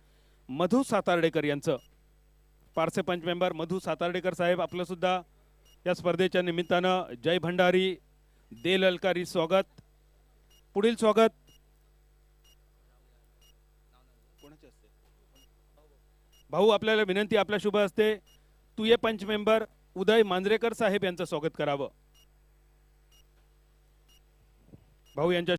Speaker 3: मधु सातार्डेकर यांचं. पारसे पंच मेंबर मधु सातार्डेकर साहेब आपलं सुद्धा या स्पर्धेच्या निमित्तानं जय भंडारी दे ललकारी स्वागत. पुढील स्वागत भाऊ आपल्याला विनंती आपल्या शुभ हस्ते तुये पंच मेंबर उदय मांजरेकर साहेब यांचं स्वागत करावं. भाऊ यांच्या